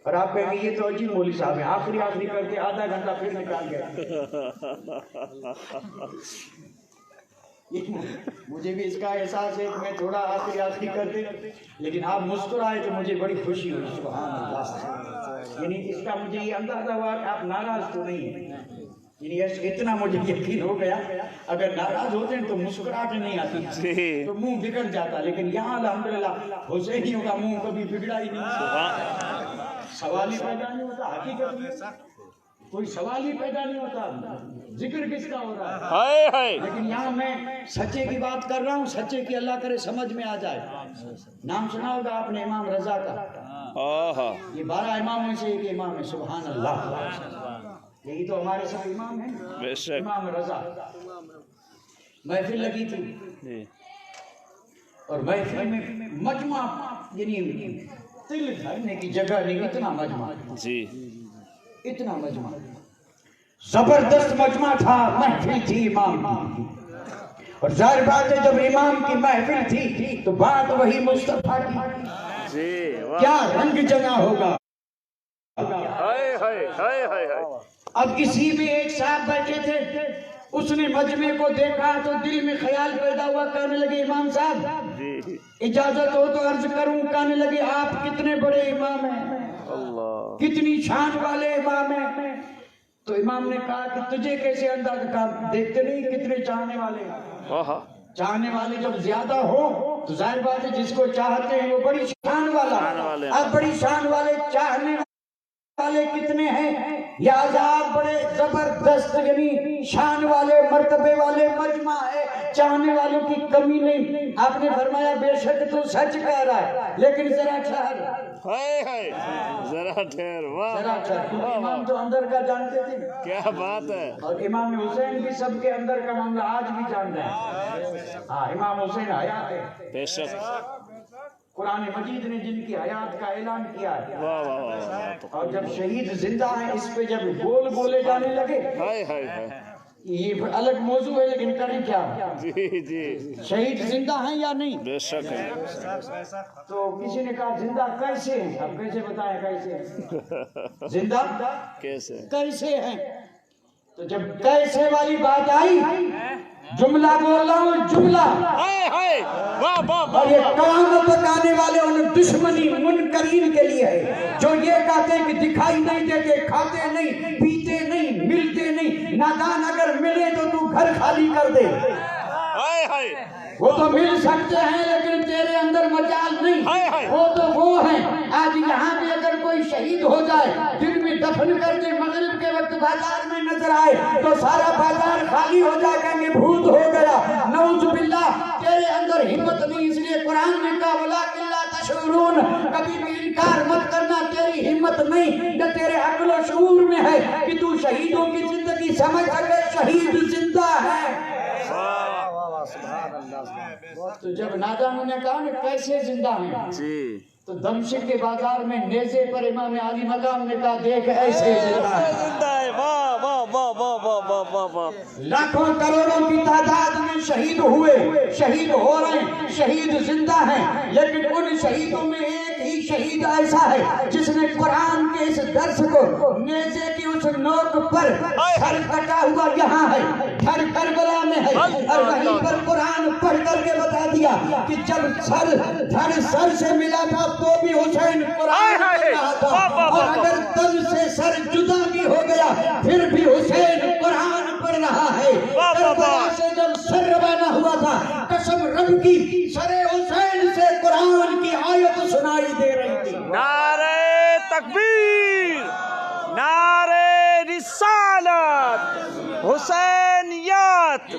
اور آپ کہیں گے یہ تو عجیب مولوی صاحب ہے, آخری کر کے آدھا گھنٹہ پھر نکال گیا. مجھے بھی اس کا احساس ہے کہ میں تھوڑا آخری کرتے, لیکن آپ مسکرائے تو مجھے بڑی خوشی ہوئی. سبحان اللہ. یعنی اس کا مجھے یہ اندازہ ہوا کہ آپ ناراض تو نہیں ہیں. یعنی اتنا مجھے یقین ہو گیا اگر ناراض ہوتے ہیں تو مسکراہٹ نہیں آتی تو منہ بگڑ جاتا. لیکن یہاں الحمدللہ حسینیوں کا منہ کبھی بگڑا ہی نہیں. سوال ہی پیدا نہیں ہوتا. حقیقت میں کوئی سوال ہی پیدا نہیں ہوتا. ذکر کس کا ہو رہا ہے؟ لیکن یہاں میں سچے کی بات کر رہا ہوں. سچے کی اللہ کرے سمجھ میں آ جائے. نام سنا ہوگا آپ نے امام رضا کا. یہ 12 اماموں سے ایک امام ہے. سبحان اللہ. یہی تو ہمارے سب امام ہیں. امام رضا. محفل لگی تھی اور محفل میں مجمع یعنی تل دھرنے کی جگہ نہیں, اتنا مجمع. اتنا مجمع. زبردست مجمع تھا، محفل تھی امام کی، اور ظاہر بات ہے جب امام کی محفل تھی تو بات وہی مصطفیٰ کی، جی واہ کیا رنگ جمع ہوگا۔ ہائے ہائے ہائے ہائے ہائے اب اسی میں ایک صاحب بیٹھے تھے، اس نے مجمع کو دیکھا تو دل میں خیال پیدا ہوا، کہنے لگے امام صاحب جی اجازت ہو تو عرض کروں، کہنے لگے آپ کتنے بڑے امام ہیں، اللہ کتنی شان والے امام ہیں۔ تو امام نے کہا کہ تجھے کیسے انداز، کہا دیکھتے نہیں کتنے چاہنے والے ہیں، واہ چاہنے والے جب زیادہ ہو تو ظاہر بات ہے جس کو چاہتے ہیں وہ بڑی شان والا، اب بڑی شان والے چاہنے والے کتنے ہیں، لہذا آپ بڑے زبردست یعنی شان والے مرتبے والے مجمع ہے، چاہنے والوں کی کمی نہیں۔ آپ نے فرمایا بے شک تو سچ کہہ رہا ہے لیکن ذرا ٹھہر، ہائے ہائے ذرا ٹھہر واہ ذرا ٹھہر۔ امام تو اندر کا جانتے تھے، کیا بات ہے اور امام حسین بھی سب کے اندر کا معاملہ آج بھی جان رہے ہیں۔ ہاں امام حسین حیات ہے، بے شک قرآن مجید نے جن کی حیات کا اعلان کیا ہے، واہ واہ واہ اور جب شہید زندہ ہیں اس پہ جب گول بولے جانے لگے، ہائے ہائے ہائے یہ الگ موضوع ہے لیکن کریں کیا، جی جی شہید زندہ ہیں یا نہیں؟ بے شک ہے تو کسی نے کہا زندہ کیسے ہیں، اب کیسے بتائیں کیسے ہیں زندہ کیسے کیسے ہیں؟ تو جب کیسے والی بات آئی، جملہ بول رہا ہوں جملہ، ہائے ہائے واہ واہ اور یہ واہ قیامت تک آنے والے ان دشمنی منکرین کے لیے ہے جو یہ کہتے ہیں کہ دکھائی نہیں دیتے، کھاتے نہیں، پیتے نہیں، ملتے نہیں، نادان اگر ملے تو تو گھر خالی کر دے، ہائے ہائے وہ تو مل سکتے ہیں لیکن تیرے اندر مجال نہیں، ہائے ہائے وہ تو وہ ہیں۔ آج یہاں بھی اگر کوئی شہید ہو جائے، دن میں دفن کر دے، مغرب کے وقت بازار میں نظر آئے تو سارا بازار خالی ہو جائے، کہیں گے بھوت ہو گیا، نعوذ باللہ۔ تیرے اندر ہمت نہیں، اس لیے قرآن نے کہا وَلَٰكِن لَا تَشْعُرُونَ، کبھی بھی انکار مت کرنا، تیری ہمت نہیں، نہ تیرے عقل و شعور میں ہے کہ تو شہیدوں کی زندگی سمجھ سکے، شہید زندہ ہے۔ سبحان اللہ، تو جب نادانوں نے کہا نا کیسے زندہ ہیں، جی تو دمشق کے بازار میں نیزے پر امام علی مقام نے کہا دیکھ ایسے زندہ ہے۔ زندہ ہے واہ واہ واہ واہ واہ واہ واہ واہ لاکھوں کروڑوں کی تعداد میں شہید ہوئے، شہید ہو رہے ہیں، شہید زندہ ہیں، لیکن ان شہیدوں میں ایک ہی شہید ایسا ہے جس نے قرآن کے اس درس کو نیزے کی اس نوک پر سر کٹا ہوا یہاں ہے، گھر کربلا میں ہے، اور وہیں پر قرآن پڑھ کر کے بتا دیا کہ جب دھڑ سر سے ملا تھا تو بھی حسین قرآن پڑھ رہا تھا، اور اگر تن سے سر جدا بھی ہو گیا پھر بھی حسین قرآن پڑھ رہا ہے۔ کربلا سے جب سر روانہ ہوا تھا، قسم رب کی سر حسین سے قرآن کی آیت سنائی دے رہی تھی۔ نعرہ تکبیر، نعرہ رسالت، حسینیت،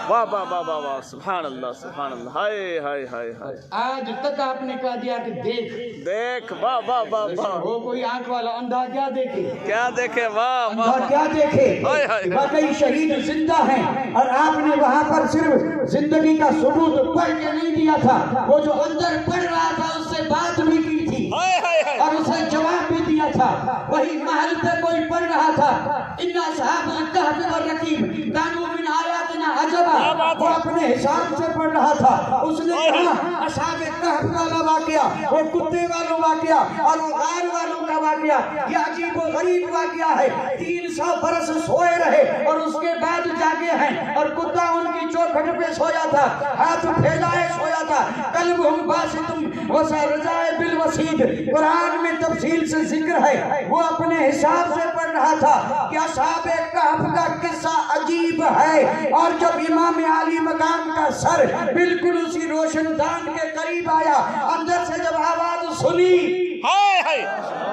واہ واہ واہ واہ واہ سبحان اللہ سبحان اللہ، ہائے ہائے ہائے ہائے آج تک آپ نے کہا دیا کہ دیکھ، دیکھ واہ واہ واہ واہ وہ کوئی آنکھ والا اندھا کیا دیکھے، کیا دیکھے واہ اندھا واہ کیا دیکھے، ہائے ہائے واقعی شہید زندہ ہیں، اور آپ نے وہاں پر صرف زندگی کا ثبوت پڑھ کے نہیں دیا تھا، وہ جو اندر پڑھ رہا تھا اس سے بات بھی کی تھی ہائے ہائے ہائے اور اسے جواب بھی دیا تھا۔ وہی محل پہ کوئی پڑھ رہا تھا ان اصحاب الکہف والرقیم کانوا من آیاتنا عجبا، وہ اپنے حساب سے پڑھ رہا تھا۔ اس نے کہا اصحاب کہف والا واقعہ، وہ کتے والوں واقعہ اور وہ غار والوں کا واقعہ، یہ عجیب و غریب واقعہ ہے۔ 300 برس سوئے رہے اور اس کے بعد جاگے ہیں، اور کتا ان کی چوکھٹ پہ سویا تھا، ہاتھ پھیلائے سویا تھا، قلبہم باسطٌ وسرجائے بالوسید، قرآن میں تفصیل سے ذکر ہے۔ وہ اپنے حساب سے پڑھ رہا تھا کہ اصحاب کہف کا قصہ عجیب ہے، اور جب امام علی مقام کا سر بالکل اسی روشن دان کے قریب آیا، اندر سے جب آواز سنی، ہائے ہائے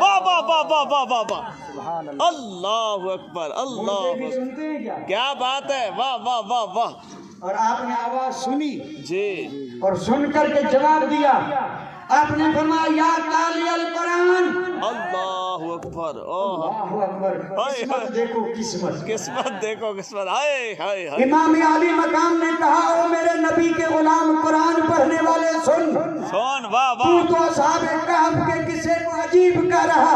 واہ واہ واہ واہ واہ واہ واہ اللہ اکبر اللہ بھی اکبر، سنتے ہیں کیا؟ کیا بات ہے واہ واہ واہ واہ اور آپ نے آواز سنی جی اور سن کر کے جواب دیا، آپ نے فرمایا یا تالی القرآن، اللہ اکبر اوہ اللہ اکبر، قسمت دیکھو قسمت۔ قسمت دیکھو قسمت، ہائے ہائے ہائے امام علی مقام نے کہا او میرے نبی کے غلام قرآن پڑھنے والے سن، سون واہ تو واہ تو اصحاب کہف کے قصے کو عجیب کہہ رہا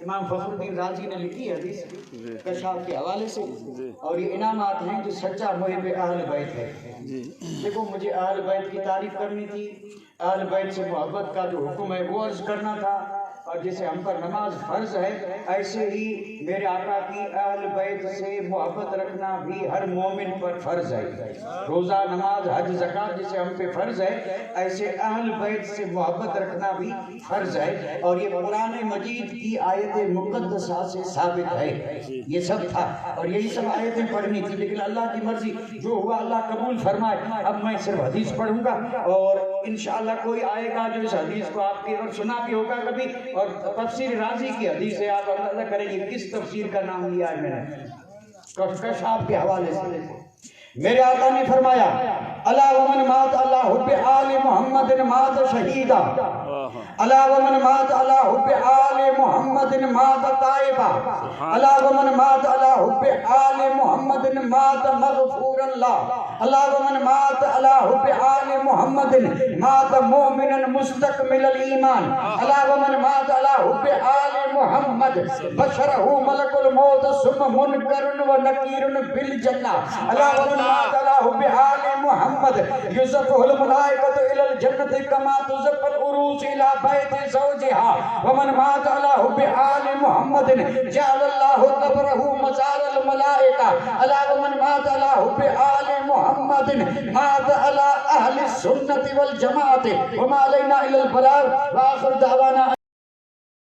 امام فخر الدین رازی نے لکھی حدیث کشاف کے حوالے سے، اور یہ انعامات ہیں جو سچا محب اہل بیت ہے۔ دیکھو مجھے اہل بیت کی تعریف کرنی تھی، اہل بیت سے محبت کا جو حکم ہے وہ عرض کرنا تھا، اور جیسے ہم پر نماز فرض ہے ایسے ہی میرے آقا کی اہل بیت سے محبت رکھنا بھی ہر مومن پر فرض ہے۔ روزہ، نماز، حج، زکوٰۃ جیسے ہم پہ فرض ہے ایسے اہل بیت سے محبت رکھنا بھی فرض ہے، اور یہ قرآن مجید کی آیت مقدسہ سے ثابت ہے۔ یہ سب تھا اور یہی سب آیتیں پڑھنی تھی، لیکن اللہ کی مرضی جو ہوا اللہ قبول فرمائے۔ اب میں صرف حدیث پڑھوں گا اور انشاءاللہ کوئی آئے گا جو اس حدیث کو آپ کی اور سنا بھی ہوگا کبھی، اور تفسیر رازی کی حدیث ہے، آپ اندازہ کریں گے کس تفسیر کا نام لیا ہے میں نے، کشاف کے حوالے سے۔ میرے آقا نے فرمایا الا ومن مات اللہ حب آل محمد مات شہیدا، الا ومن مات اللہ حب آل محمد مات تائبا، الا ومن مات اللہ حب آل محمد مات مغفور اللہ، الا ومن مات اللہ حب آل محمد مات مومنا مستکمل الایمان، الا ومن مات اللہ حب آل محمد بشرہ ملک الموت ثم منکر و نکیر بالجنہ، الا ومن مات اللہ حب آل محمد یزفہ الملائکۃ الی الجنۃ کما تزف العروس الی بیت زوجہا، ومن مات اللہ حب آل محمد جعل اللہ قبرہ مزار الملائکہ، الا ومن مات اللہ حب آل محمد مات علی اہل السنت والجماعت وما علینا الا البلاغ، وآخر دعوانا